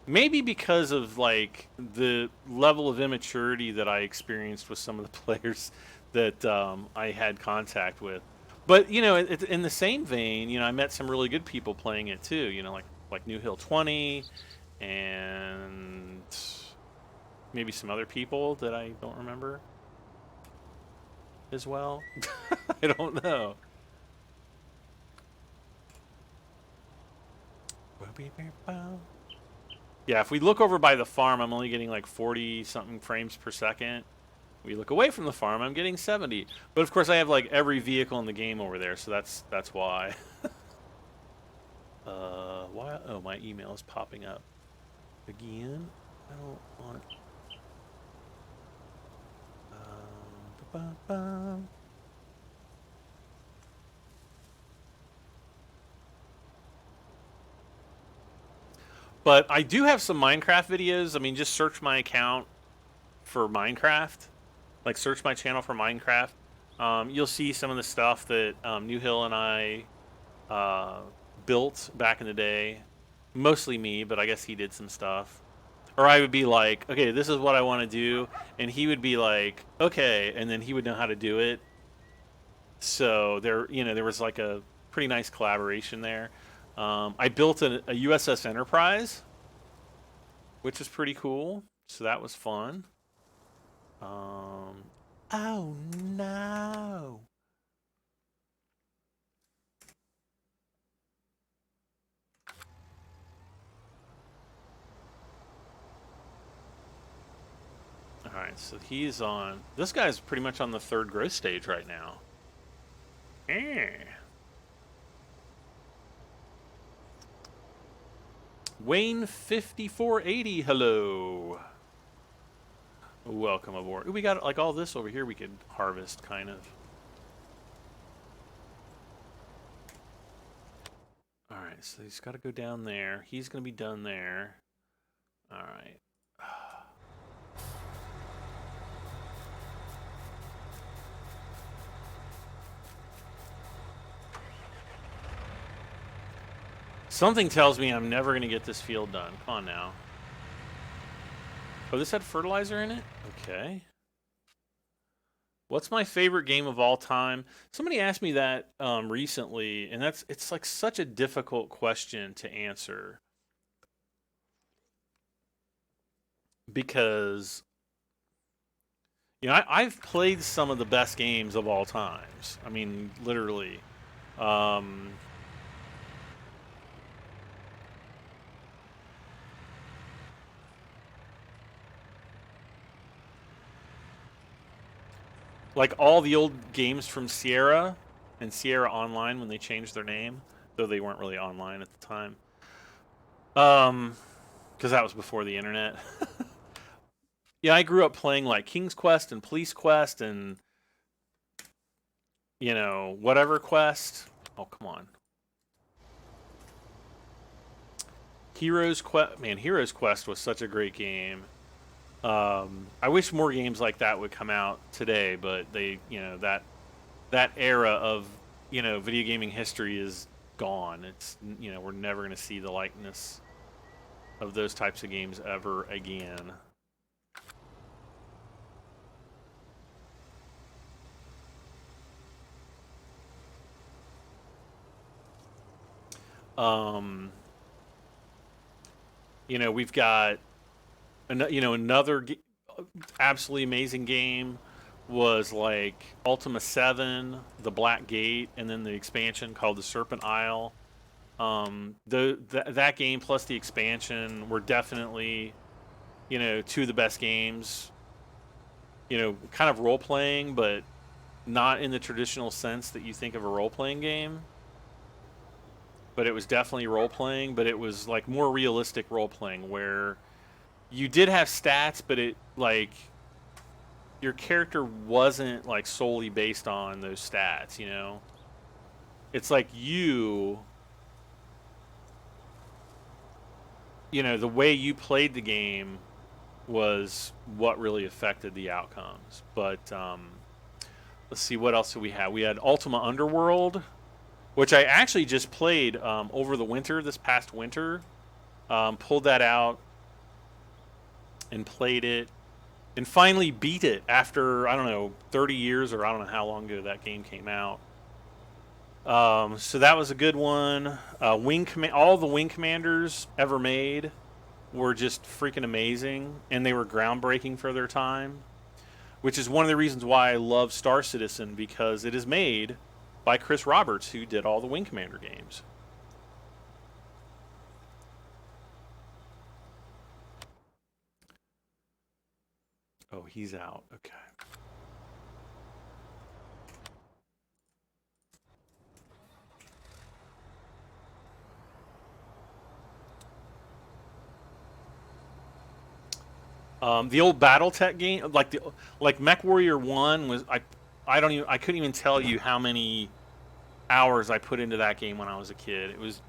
Maybe because of like the level of immaturity that I experienced with some of the players that I had contact with. But in the same vein, I met some really good people playing it too. Like New Hill 20 and maybe some other people that I don't remember as well. I don't know. Yeah, if we look over by the farm, I'm only getting like 40 something frames per second. We look away from the farm, I'm getting 70. But of course I have like every vehicle in the game over there, so that's why. Why? Oh, my email is popping up again. I don't want. But I do have some Minecraft videos. I mean, just search my account for Minecraft. Like, search my channel for Minecraft. You'll see some of the stuff that New Hill and I built back in the day. Mostly me, but I guess he did some stuff. Or I would be like, okay, this is what I want to do. And he would be like, okay. And then he would know how to do it. So there was like a pretty nice collaboration there. I built a USS Enterprise, which is pretty cool. So that was fun. Oh no. Alright, so he's on. This guy's pretty much on the 3rd growth stage right now. Wayne 5480, hello. Welcome aboard. Ooh, we got like all this over here we could harvest, kind of. Alright, so he's got to go down there. He's going to be done there. Alright. Something tells me I'm never going to get this field done. Come on now. Oh, this had fertilizer in it? Okay. What's my favorite game of all time? Somebody asked me that recently, and it's like such a difficult question to answer because I've played some of the best games of all times. I mean, literally. Um, like all the old games from Sierra and Sierra Online when they changed their name, though they weren't really online at the time. Because that was before the internet. Yeah, I grew up playing like King's Quest and Police Quest and whatever quest. Oh, come on. Heroes Quest, man, Heroes Quest was such a great game. I wish more games like that would come out today, but that era of video gaming history is gone. It's we're never going to see the likeness of those types of games ever again. Um, we've got another absolutely amazing game was like Ultima 7, The Black Gate, and then the expansion called the Serpent Isle. That game plus the expansion were definitely, two of the best games. Kind of role playing, but not in the traditional sense that you think of a role playing game. But it was definitely role playing, but it was like more realistic role playing where you did have stats, but it like your character wasn't like solely based on those stats. It's like the way you played the game was what really affected the outcomes. But let's see, what else do we have? We had Ultima Underworld, which I actually just played over the winter, this past winter. Pulled that out and played it and finally beat it after, I don't know, 30 years or I don't know how long ago that game came out. So that was a good one. All the Wing Commanders ever made were just freaking amazing, and they were groundbreaking for their time, which is one of the reasons why I love Star Citizen, because it is made by Chris Roberts, who did all the Wing Commander games. Oh, he's out. Okay. The old BattleTech game, like Mech Warrior 1 was I couldn't even tell you how many hours I put into that game when I was a kid. It was,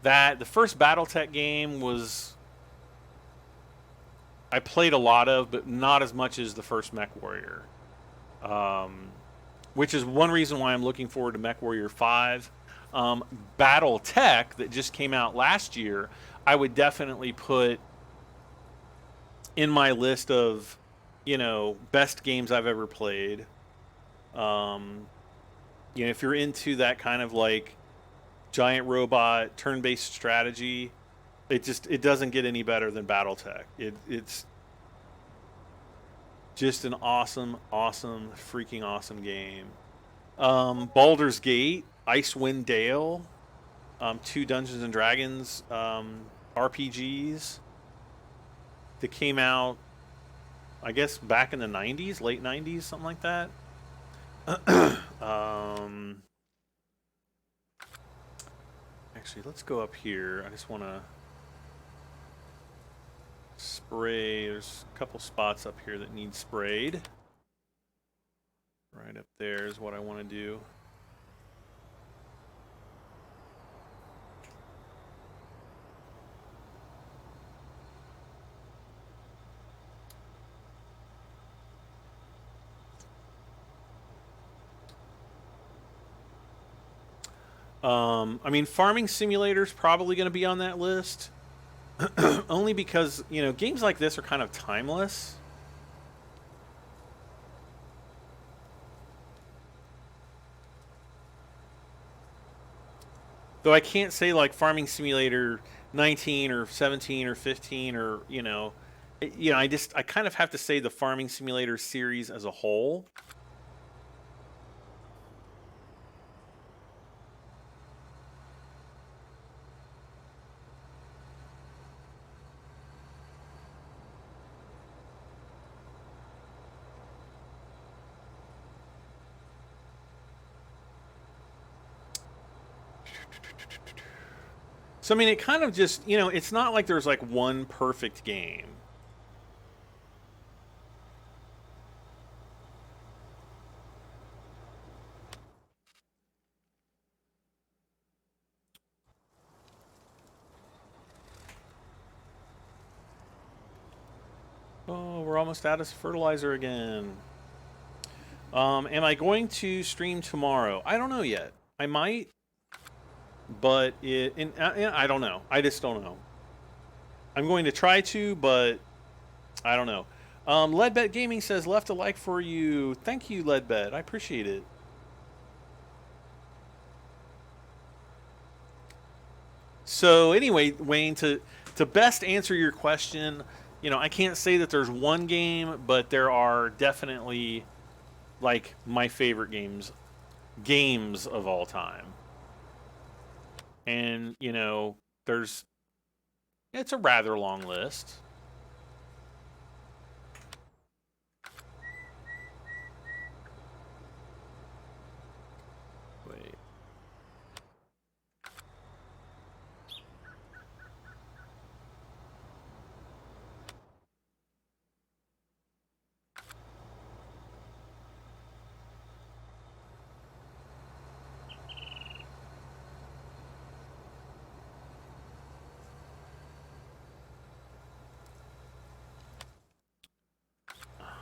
that the first BattleTech game was I played a lot of, but not as much as the first Mech Warrior. Which is one reason why I'm looking forward to Mech Warrior 5. BattleTech that just came out last year, I would definitely put in my list of, best games I've ever played. If you're into that kind of like giant robot turn-based strategy, it doesn't get any better than BattleTech. It's just an awesome, freaking awesome game. Baldur's Gate, Icewind Dale, two Dungeons and Dragons RPGs that came out, I guess, back in the 90s, late 90s, something like that. Actually, let's go up here. I just want to spray. There's a couple spots up here that need sprayed. Right up there is what I want to do. I mean, Farming Simulator's probably going to be on that list, only because, you know, games like this are kind of timeless. Though I can't say like Farming Simulator 19 or 17 or 15 or, you know, I kind of have to say the Farming Simulator series as a whole. So, I mean, it kind of just, you know, it's not like there's like one perfect game. Oh, we're almost out of fertilizer again. Am I going to stream tomorrow? I don't know yet. I might, but I don't know. I just don't know. I'm going to try to, but I don't know. Leadbet Gaming says left a like for you. Thank you, Leadbet. I appreciate it. So anyway, Wayne, to best answer your question, you know, I can't say that there's one game, but there are definitely like my favorite games of all time. And, you know, it's a rather long list. Wait.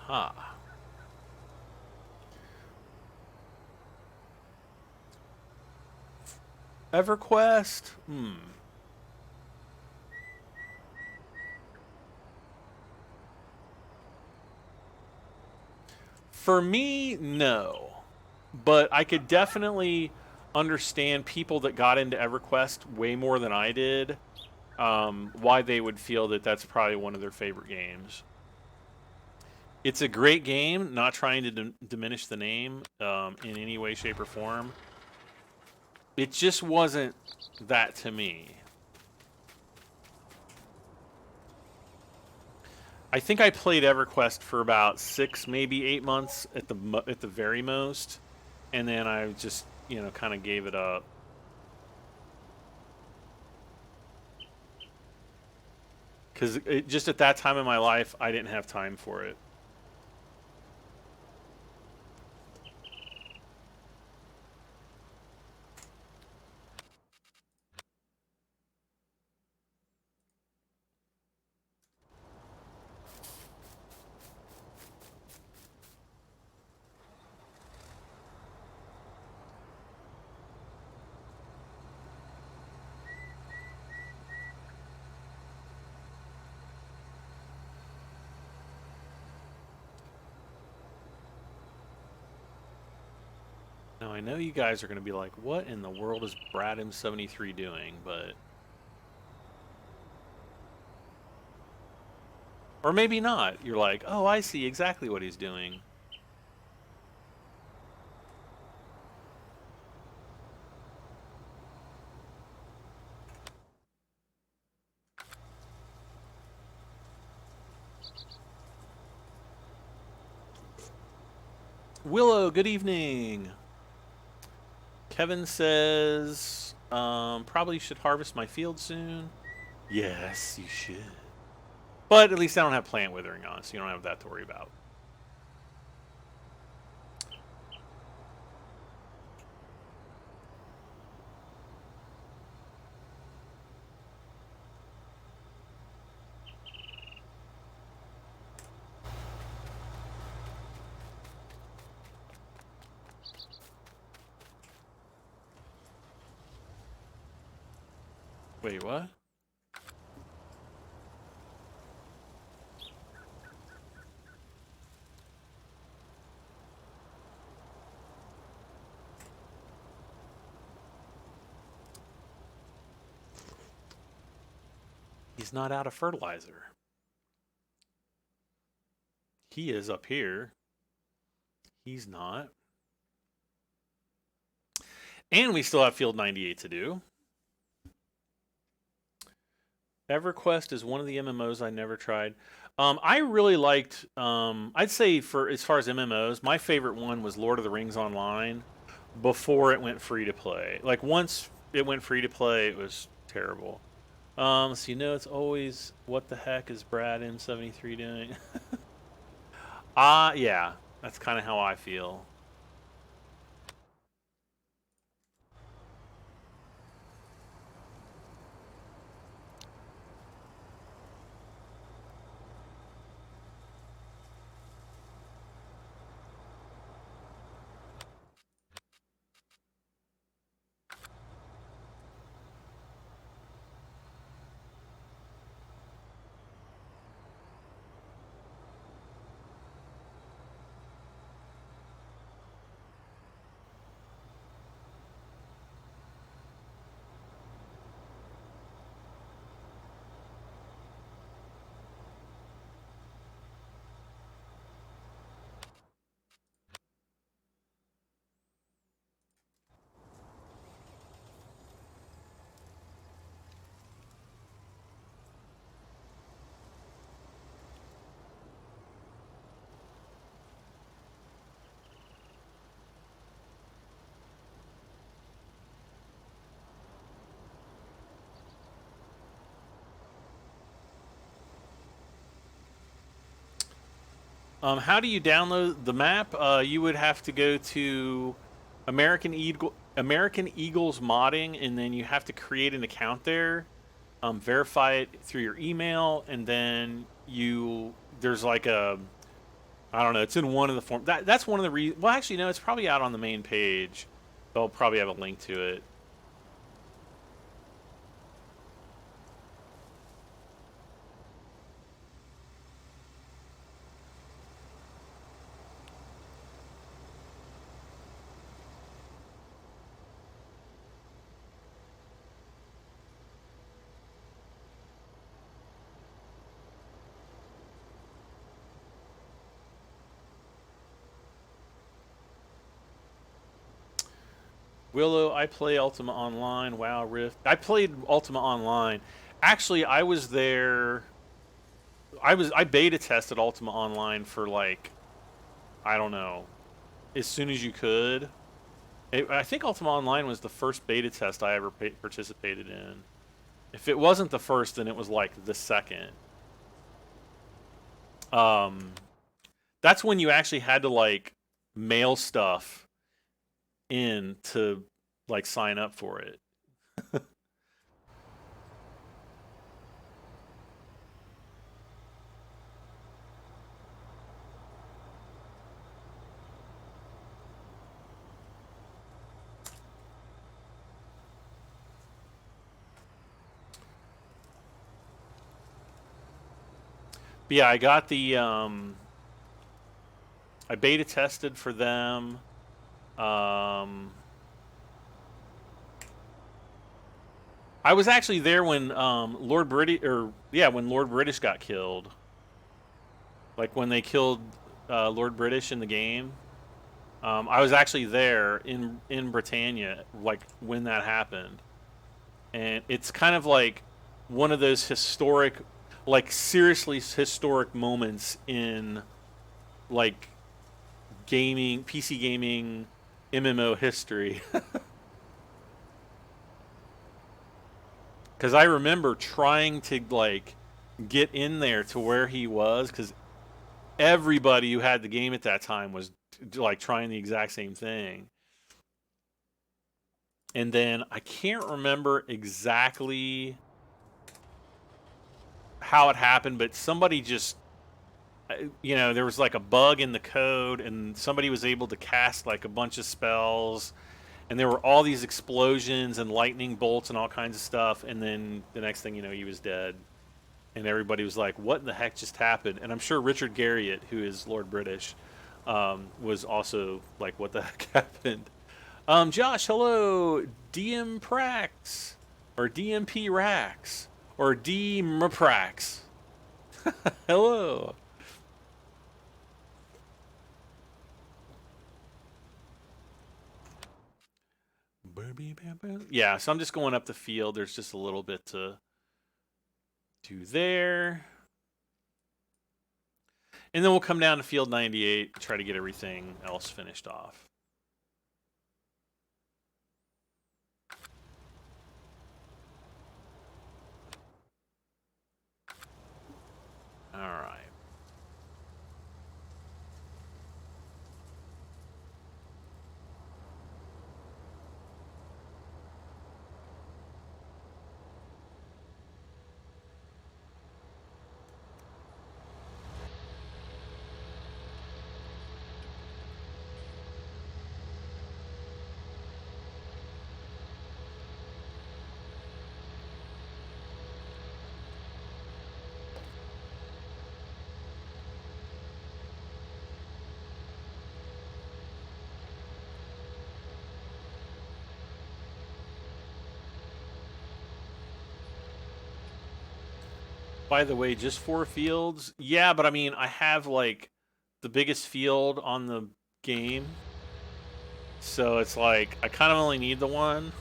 Aha. EverQuest? For me, no. But I could definitely understand people that got into EverQuest way more than I did, why they would feel that that's probably one of their favorite games. It's a great game, not trying to diminish the name in any way, shape, or form. It just wasn't that to me. I think I played EverQuest for about 6, maybe 8 months at the very most, and then I just, you know, kind of gave it up. Because just at that time in my life, I didn't have time for it. Now, I know you guys are going to be like, what in the world is Brad M73 doing? But... Or maybe not. You're like, oh, I see exactly what he's doing. Willow, good evening. Kevin says, probably should harvest my field soon. Yes, you should. But at least I don't have plant withering on, so you don't have that to worry about. Wait, what? He's not out of fertilizer. He is up here. He's not. And we still have Field 98 to do. EverQuest is one of the MMOs I never tried. I really liked, I'd say for as far as MMOs, my favorite one was Lord of the Rings Online before it went free to play. Like once it went free to play, it was terrible. So you know it's always, what the heck is Brad M73 doing? Yeah, that's kind of how I feel. How do you download the map? You would have to go to American Eagles modding, and then you have to create an account there, verify it through your email, and then there's like a, I don't know, it's in one of the forms. That's one of the reasons. Well, actually, no, it's probably out on the main page. They'll probably have a link to it. Willow, I play Ultima Online. WoW Rift. I played Ultima Online. Actually, I was there. I beta tested Ultima Online for like, I don't know, as soon as you could. I think Ultima Online was the first beta test I ever participated in. If it wasn't the first, then it was like the second. Um, that's when you actually had to like mail stuff in to like sign up for it. But yeah, I got the I beta tested for them. I was actually there when Lord British, or yeah, when Lord British got killed. Like when they killed Lord British in the game. I was actually there in Britannia, like when that happened, and it's kind of like one of those historic, like seriously historic moments in like gaming, PC gaming, MMO history. Because I remember trying to like get in there to where he was, because everybody who had the game at that time was like trying the exact same thing. And then I can't remember exactly how it happened, but somebody just, there was like a bug in the code, and somebody was able to cast like a bunch of spells, and there were all these explosions and lightning bolts and all kinds of stuff, and then the next thing you know, he was dead. And everybody was like, what in the heck just happened? And I'm sure Richard Garriott, who is Lord British, was also like, what the heck happened? Josh, hello. DM Prax, or DMP Rax, or DMPrax. Hello. Yeah, so I'm just going up the field. There's just a little bit to do there. And then we'll come down to field 98, try to get everything else finished off. All right. By the way, just 4 fields? Yeah, but I mean, I have like the biggest field on the game. So it's like, I kind of only need the one.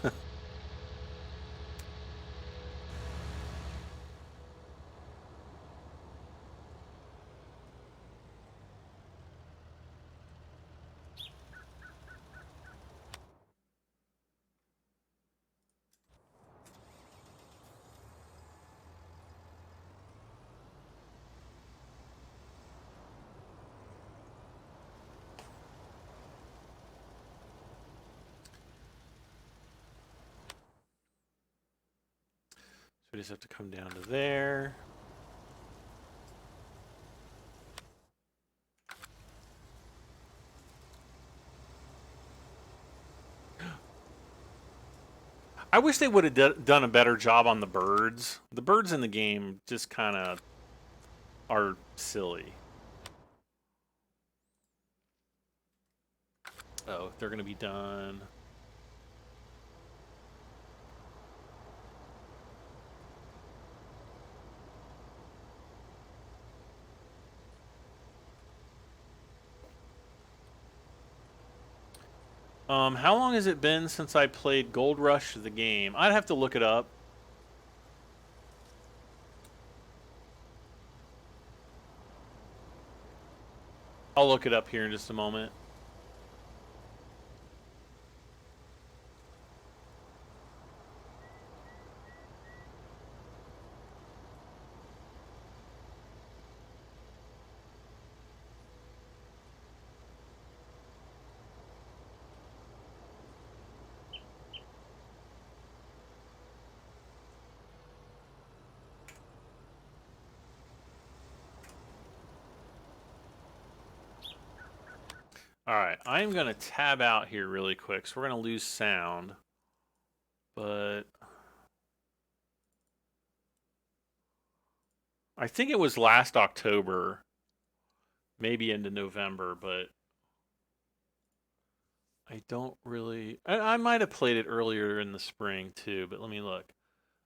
So we just have to come down to there. I wish they would have done a better job on the birds. The birds in the game just kind of are silly. Oh, they're going to be done. How long has it been since I played Gold Rush the game? I'd have to look it up. I'll look it up here in just a moment. All right, I'm going to tab out here really quick, so we're going to lose sound. But I think it was last October, maybe into November, but I don't really... I might have played it earlier in the spring, too, but let me look.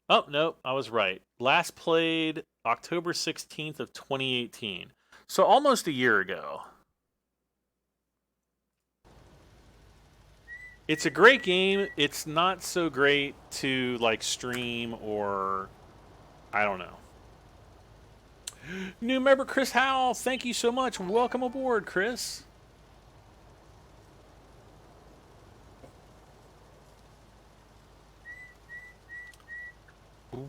Oh, nope, I was right. Last played October 16th of 2018. So almost a year ago. It's a great game. It's not so great to like stream or I don't know. New member Chris Howell, thank you so much. Welcome aboard, Chris. Let's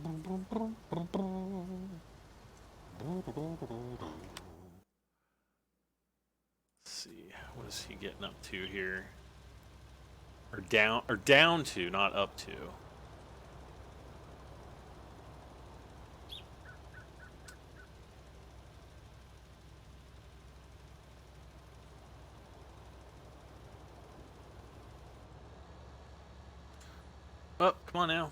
see, what is he getting up to here? Or down to, not up to. Oh, come on now.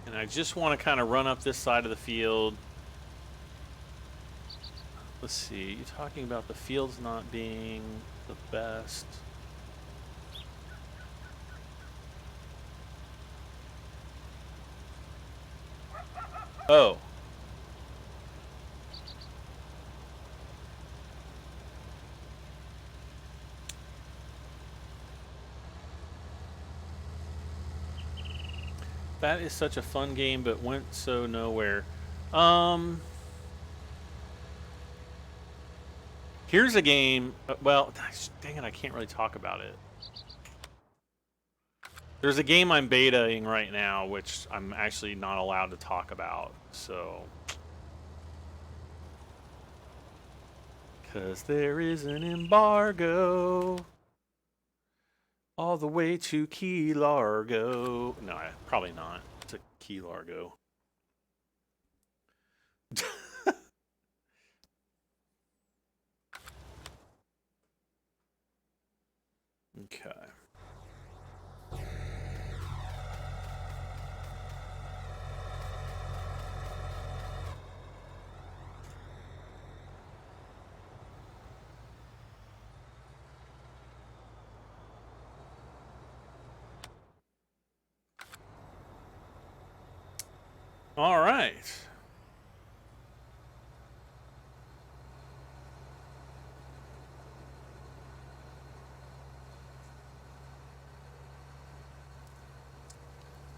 And I just want to kind of run up this side of the field. Let's see, you're talking about the fields not being the best. Oh. That is such a fun game, but went so nowhere. Here's a game. Well, dang it, I can't really talk about it. There's a game I'm betaing right now, which I'm actually not allowed to talk about. So, because there is an embargo all the way to Key Largo. No, probably not. It's a Key Largo. Okay. All right.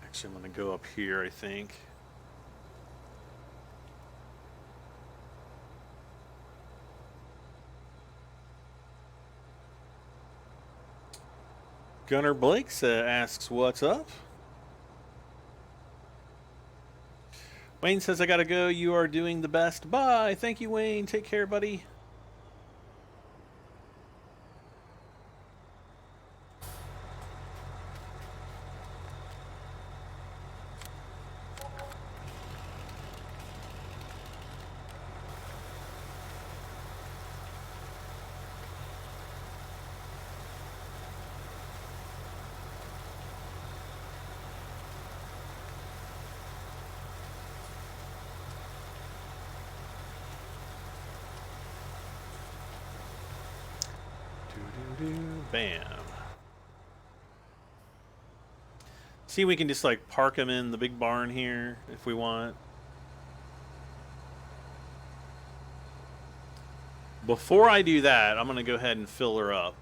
Actually, I'm going to go up here, I think. Gunnar Blake asks, what's up? Wayne says, I gotta go. You are doing the best. Bye. Thank you, Wayne. Take care, buddy. Bam. See, we can just like park them in the big barn here if we want. Before I do that, I'm going to go ahead and fill her up.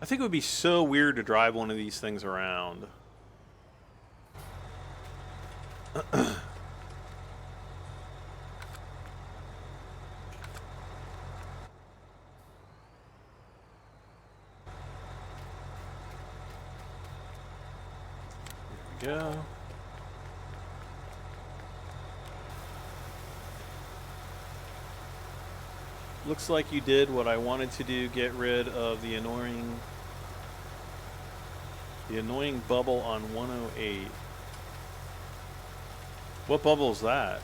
I think it would be so weird to drive one of these things around. There we go. Looks like you did what I wanted to do, get rid of the annoying bubble on 108. What bubble is that?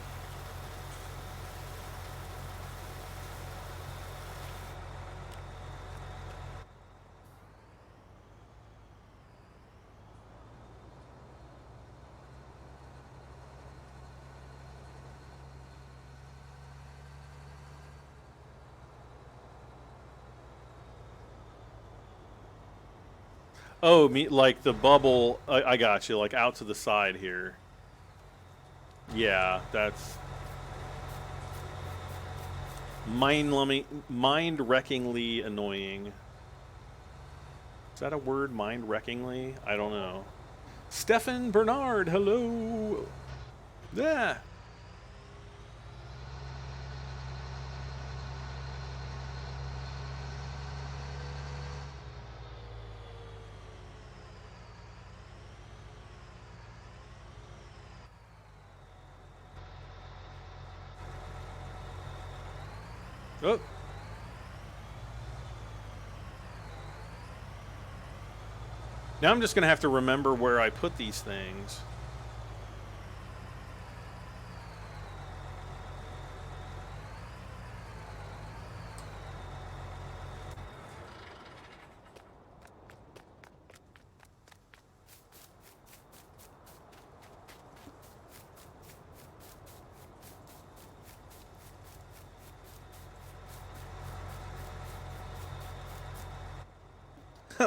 Oh, like the bubble. I got you. Like out to the side here. Yeah, that's mind-wreckingly annoying. Is that a word, mind-wreckingly? I don't know. Stefan Bernard, hello. Yeah. Oh. Now I'm just going to have to remember where I put these things.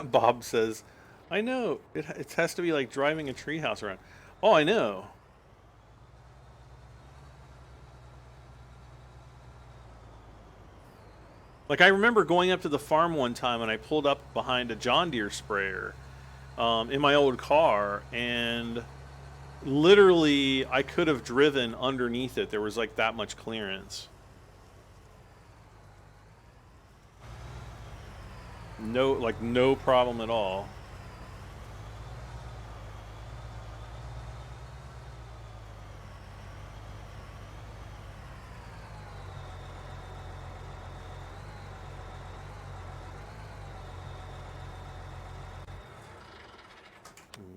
Bob says, I know. It has to be like driving a treehouse around. Oh, I know. Like, I remember going up to the farm one time and I pulled up behind a John Deere sprayer in my old car, and literally I could have driven underneath it. There was like that much clearance. No, like no problem at all.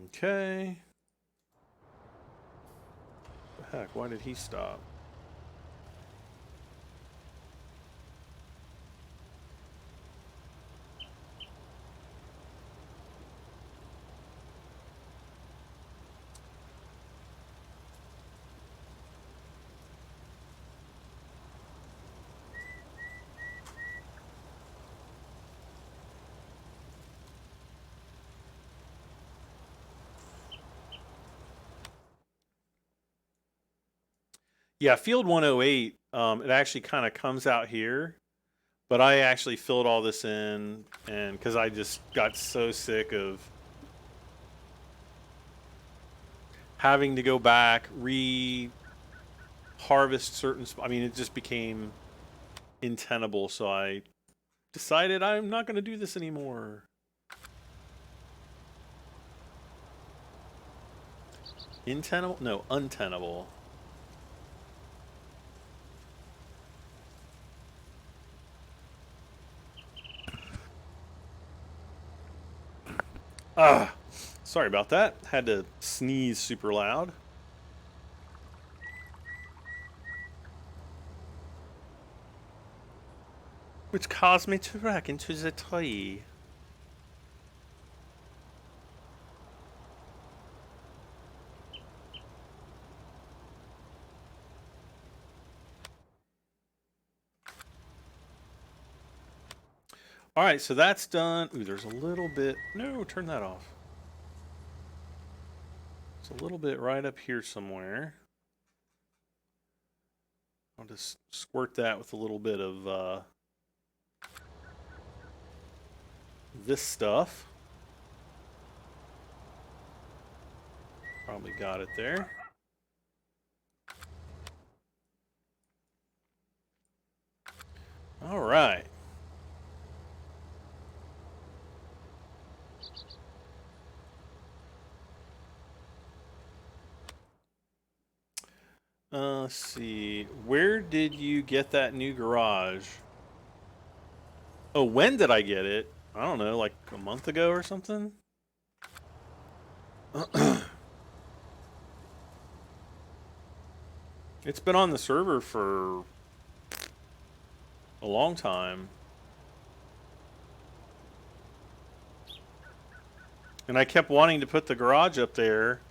Okay. What the heck? Why did he stop? Yeah, Field 108, it actually kind of comes out here, but I actually filled all this in, and because I just got so sick of having to go back, harvest certain. I mean, it just became untenable, so I decided I'm not going to do this anymore. Untenable? No, untenable. Ah, sorry about that. Had to sneeze super loud. Which caused me to wreck into the tree. All right, so that's done. Ooh, there's a little bit. No, turn that off. It's a little bit right up here somewhere. I'll just squirt that with a little bit of this stuff. Probably got it there. All right. Let's see. Where did you get that new garage? Oh, when did I get it? I don't know, like a month ago or something? It's been on the server for a long time. And I kept wanting to put the garage up there,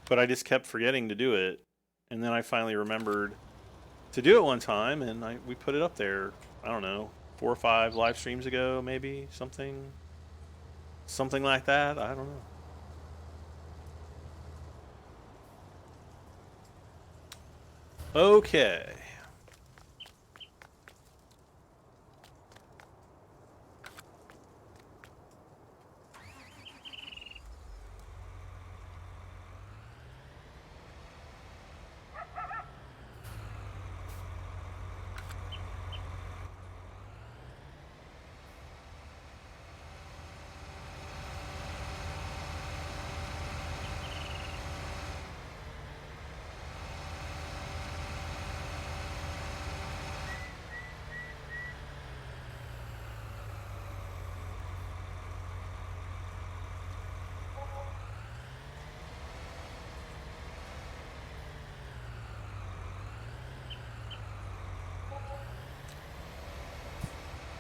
but I just kept forgetting to do it. And then I finally remembered to do it one time, and we put it up there, I don't know, 4 or 5 live streams ago, maybe? Something like that? I don't know. Okay.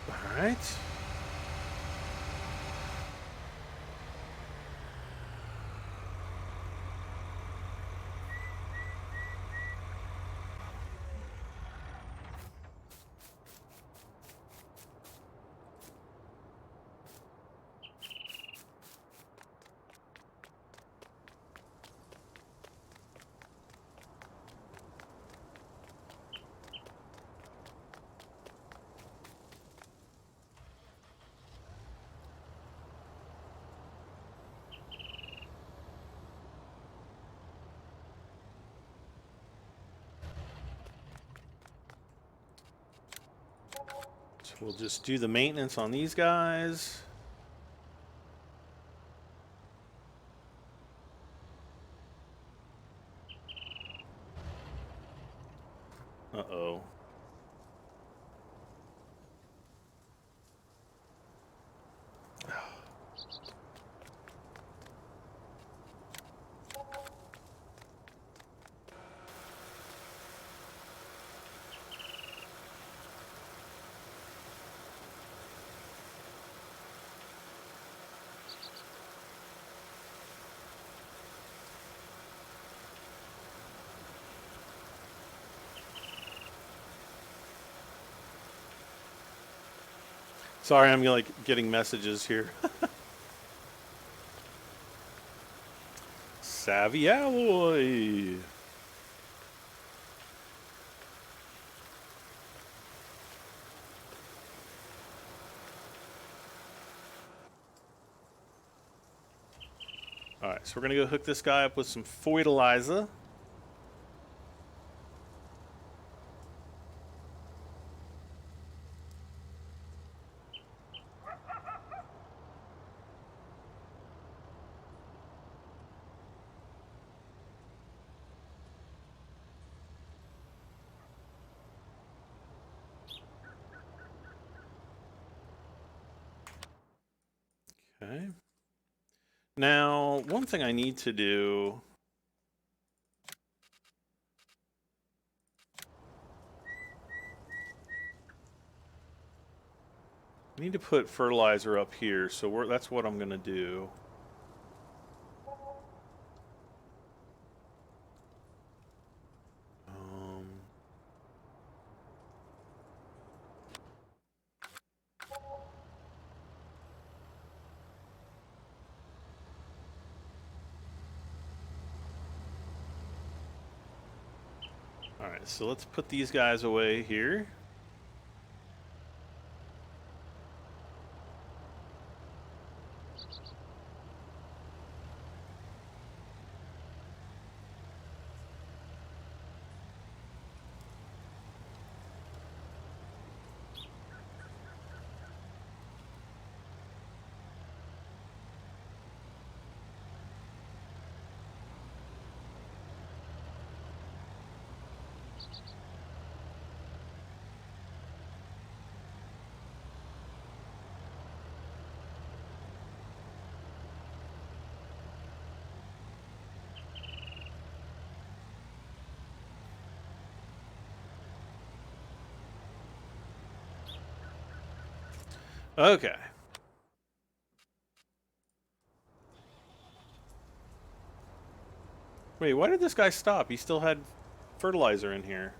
All right. So we'll just do the maintenance on these guys. Uh-oh. Sorry, I'm like getting messages here. Savvy alloy. All right, so we're gonna go hook this guy up with some fertilizer. Okay. Now, one thing I need to do. I need to put fertilizer up here, so that's what I'm gonna do. All right, so let's put these guys away here. Okay. Wait, why did this guy stop? He still had fertilizer in here.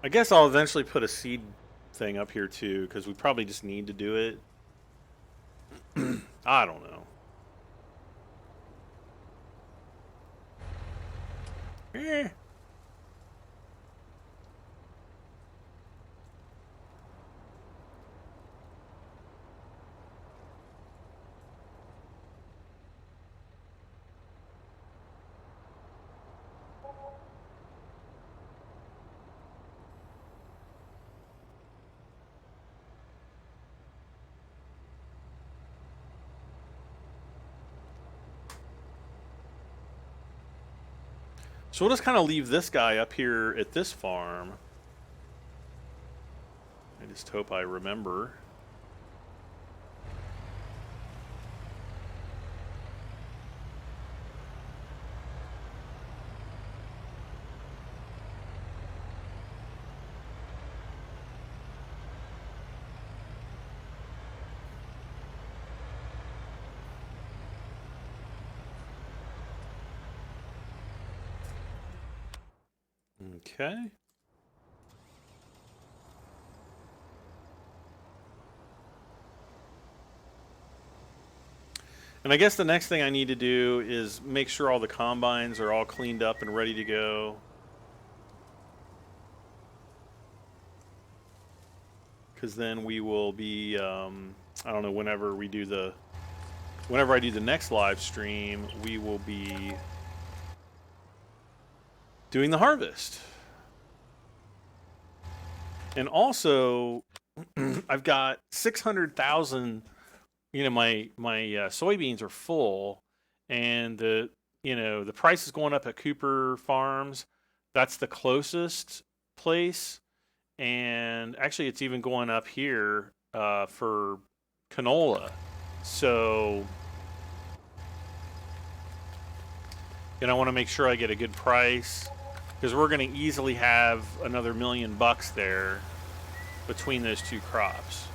I guess I'll eventually put a seed thing up here too, because we probably just need to do it. I don't know. Eh. So we'll just kind of leave this guy up here at this farm. I just hope I remember. Okay. And I guess the next thing I need to do is make sure all the combines are all cleaned up and ready to go. Because then we will be, I don't know, whenever I do the next live stream, we will be doing the harvest. And also, I've got 600,000. You know, my soybeans are full, and the price is going up at Cooper Farms. That's the closest place, and actually, it's even going up here for canola. So, I want to make sure I get a good price, because we're going to easily have another $1 million there between those two crops.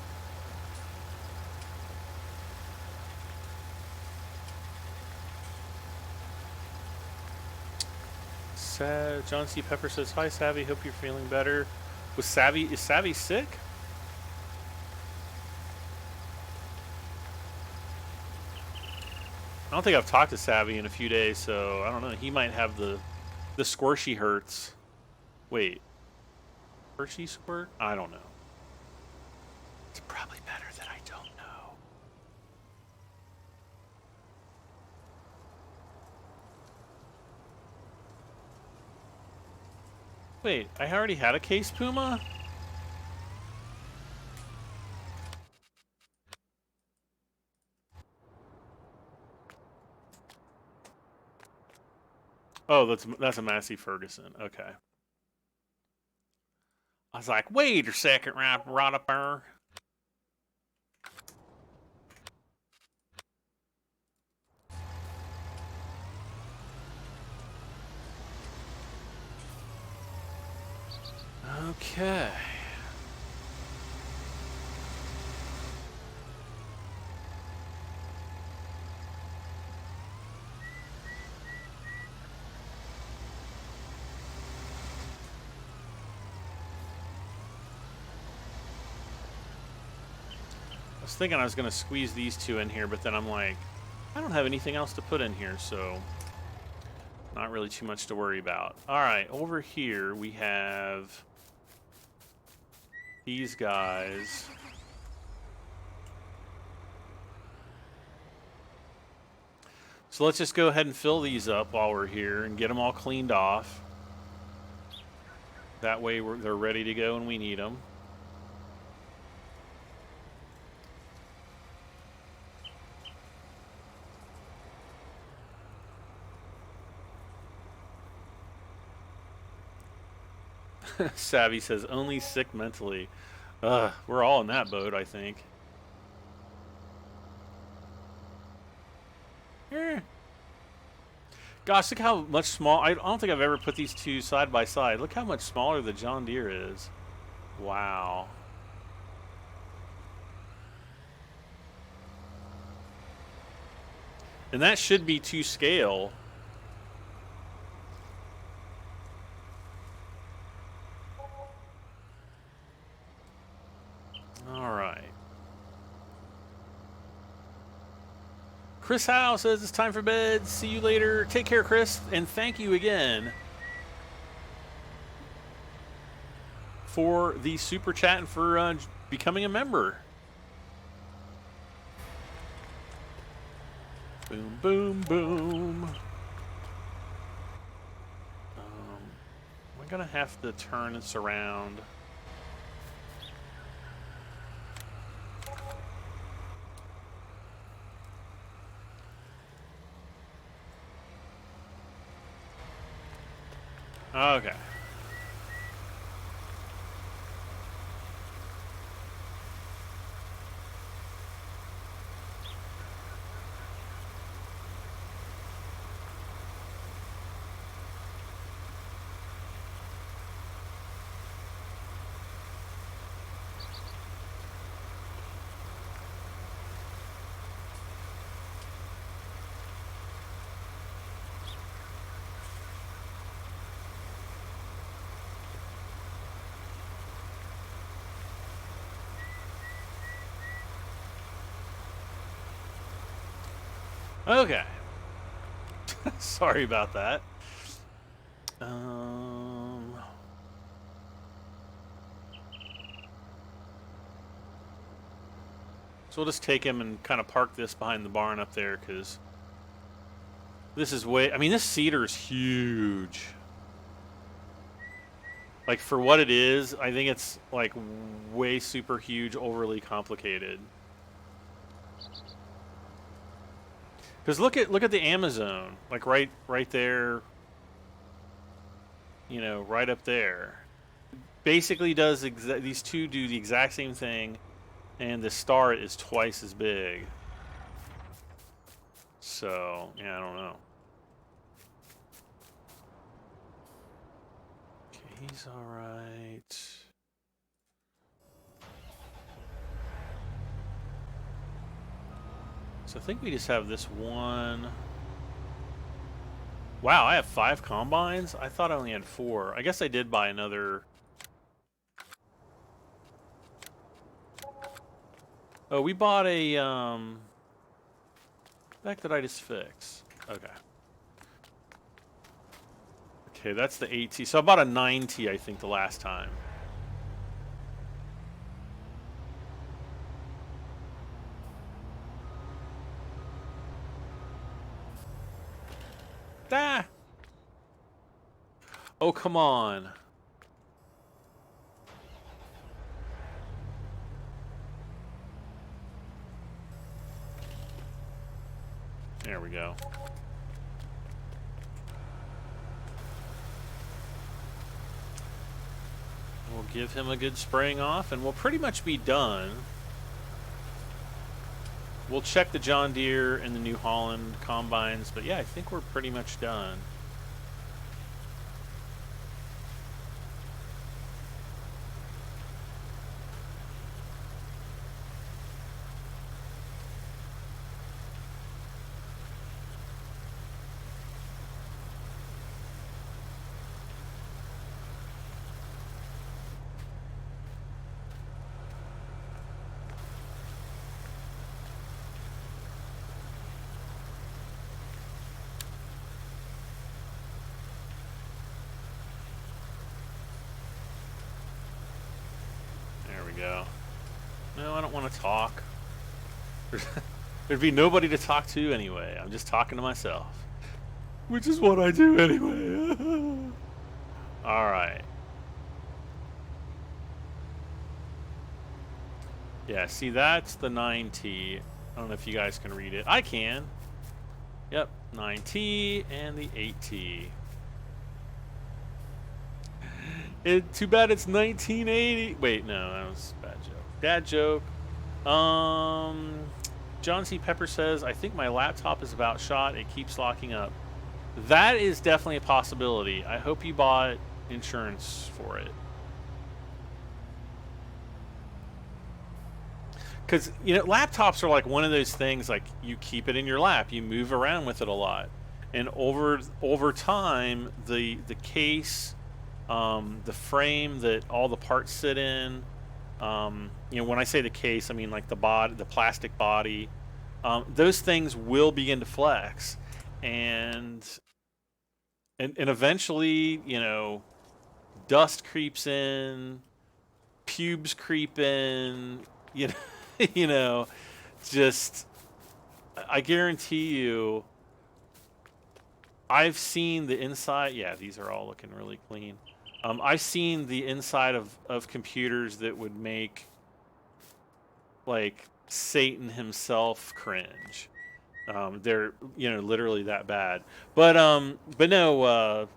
John C. Pepper says, "Hi, Savvy. Hope you're feeling better." Is Savvy sick? I don't think I've talked to Savvy in a few days, so I don't know. He might have the squishy hurts. Wait. Hershey squirt? I don't know. It's probably better that I don't know. Wait, I already had a case Puma? Oh, that's a Massey Ferguson. Okay. I was like, wait a second, right up there. Okay. I was thinking I was going to squeeze these two in here, but then I'm like, I don't have anything else to put in here, so not really too much to worry about. All right, over here we have these guys. So let's just go ahead and fill these up while we're here and get them all cleaned off. That way they're ready to go when we need them. Savvy says, only sick mentally. We're all in that boat, I think. Gosh, look how much small. I don't think I've ever put these two side by side. Look how much smaller the John Deere is. Wow. And that should be to scale. All right. Chris Howe says it's time for bed. See you later. Take care, Chris. And thank you again for the super chat and for becoming a member. Boom, boom, boom. We're going to have to turn this around. Okay. Okay. Sorry about that. So we'll just take him and kind of park this behind the barn up there, because this is way... I mean, this cedar is huge. Like, for what it is, I think it's, like, way super huge, overly complicated. Because look at the Amazon, like right there, you know, right up there. Basically does these two do the exact same thing, and the star is twice as big. So, yeah, I don't know. Okay, he's all right. So I think we just have this one. Wow, I have 5 combines? I thought I only had 4. I guess I did buy another. Oh, we bought a, Back that I just fixed. Okay. Okay, that's the 8T. So I bought a 9T, I think, the last time. Ah! Oh, come on. There we go. We'll give him a good spraying off, and we'll pretty much be done. We'll check the John Deere and the New Holland combines, but yeah, I think we're pretty much done. Go. No, I don't want to talk. There'd be nobody to talk to anyway. I'm just talking to myself, which is what I do anyway. All right. Yeah, see, that's the 9T. I don't know if you guys can read it. I can. Yep, 9T and the 8T. Too bad it's 1980. Wait, no, that was a bad joke. Dad joke. John C. Pepper says, I think my laptop is about shot. It keeps locking up. That is definitely a possibility. I hope you bought insurance for it. Because, you know, laptops are like one of those things, like you keep it in your lap, you move around with it a lot. And over time, the case, the frame that all the parts sit in, you know, when I say the case, I mean like the body, the plastic body, those things will begin to flex. And, and eventually, you know, dust creeps in, pubes creep in, you know, you know, just I guarantee you, I've seen the inside. Yeah, these are all looking really clean. I've seen the inside of computers that would make like Satan himself cringe. They're, you know, literally that bad. But no,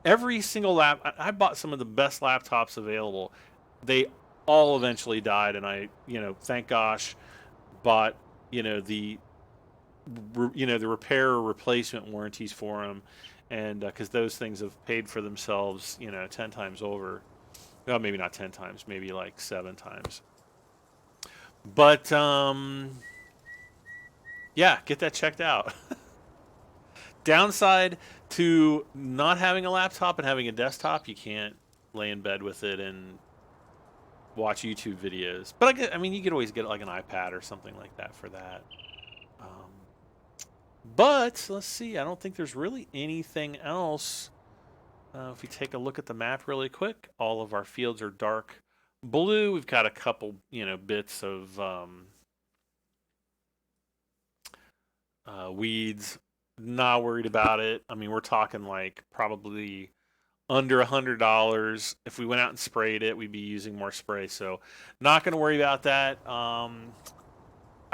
every single I bought some of the best laptops available. They all eventually died, and I, you know, thank gosh, bought, you know, the repair or replacement warranties for them, and because those things have paid for themselves, you know, 10 times over. Well, maybe not 10 times, maybe like 7 times. But yeah, get that checked out. Downside to not having a laptop and having a desktop, you can't lay in bed with it and watch YouTube videos. But I mean, you could always get like an iPad or something like that for that. Um, but let's see. I don't think there's really anything else. If we take a look at the map really quick, all of our fields are dark blue. We've got a couple, you know, bits of weeds. Not worried about it. I mean, we're talking like probably under $100. If we went out and sprayed it, we'd be using more spray. So, not going to worry about that. I'm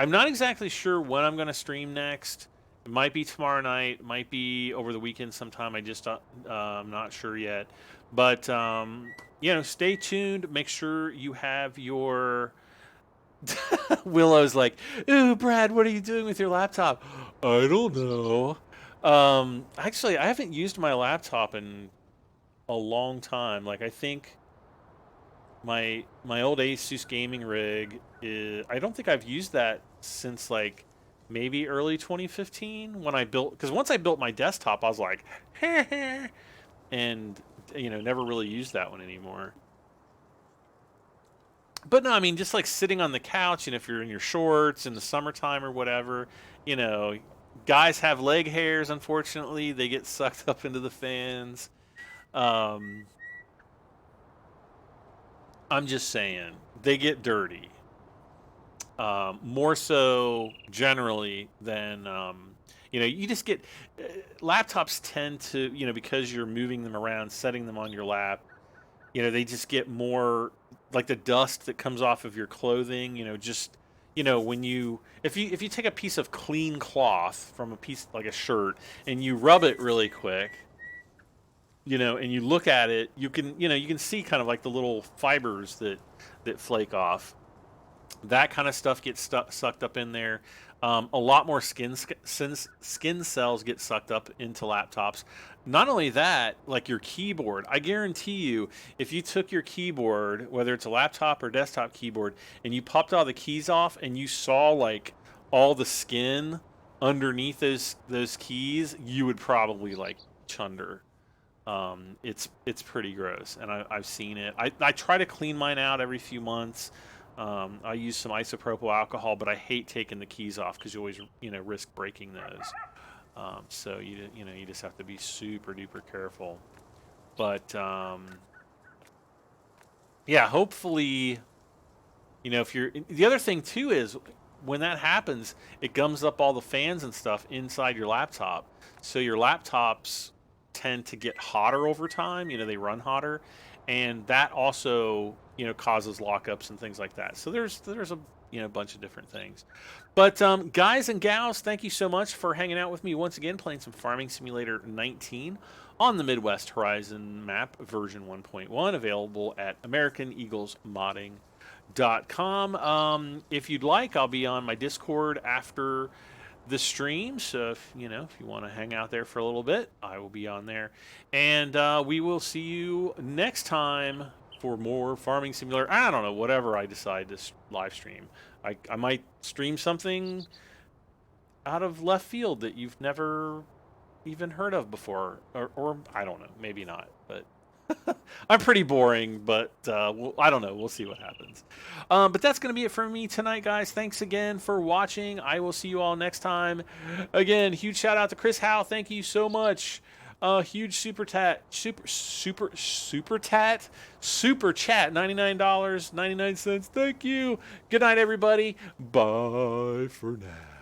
not exactly sure when I'm going to stream next. It might be tomorrow night. It might be over the weekend sometime. I'm not sure yet. But you know, stay tuned. Make sure you have your. Willow's like, "Ooh, Brad, what are you doing with your laptop?" I don't know. Actually, I haven't used my laptop in a long time. Like, I think my old Asus gaming rig is, I don't think I've used that since like maybe early 2015 when I built, because once I built my desktop I was like and you know, never really used that one anymore. But no, I mean, just like sitting on the couch, and if you're in your shorts in the summertime or whatever, you know, guys have leg hairs, unfortunately, they get sucked up into the fans. um, I'm just saying they get dirty, more so generally than you know. You just get laptops tend to, you know, because you're moving them around, setting them on your lap. You know, they just get more like the dust that comes off of your clothing. You know, just, you know, when you if you take a piece of clean cloth from a piece like a shirt and you rub it really quick, you know, and you look at it, you can, you know, you can see kind of like the little fibers that flake off. That kind of stuff gets sucked up in there. A lot more skin cells get sucked up into laptops. Not only that, like your keyboard, I guarantee you, if you took your keyboard, whether it's a laptop or desktop keyboard, and you popped all the keys off and you saw like all the skin underneath those keys, you would probably like chunder. It's pretty gross, and I've seen it. I try to clean mine out every few months. I use some isopropyl alcohol, but I hate taking the keys off because you always, you know, risk breaking those. So you know, you just have to be super duper careful. But yeah, hopefully, you know, if you're, the other thing too is when that happens, it gums up all the fans and stuff inside your laptop. So your laptops tend to get hotter over time. You know, they run hotter, and that also, you know, causes lockups and things like that. So there's a, you know, bunch of different things. But guys and gals, thank you so much for hanging out with me once again, playing some Farming Simulator 19 on the Midwest Horizon map version 1.1, available at AmericanEaglesModding.com. If you'd like, I'll be on my Discord after the stream. So if you want to hang out there for a little bit, I will be on there, and we will see you next time for more Farming Simulator. I don't know, whatever I decide to live stream. I might stream something out of left field that you've never even heard of before, or I don't know, maybe not, but I'm pretty boring, but I don't know. We'll see what happens. But that's going to be it for me tonight, guys. Thanks again for watching. I will see you all next time. Again, huge shout out to Chris Howe. Thank you so much. Huge super chat, $99.99. Thank you. Good night, everybody. Bye for now.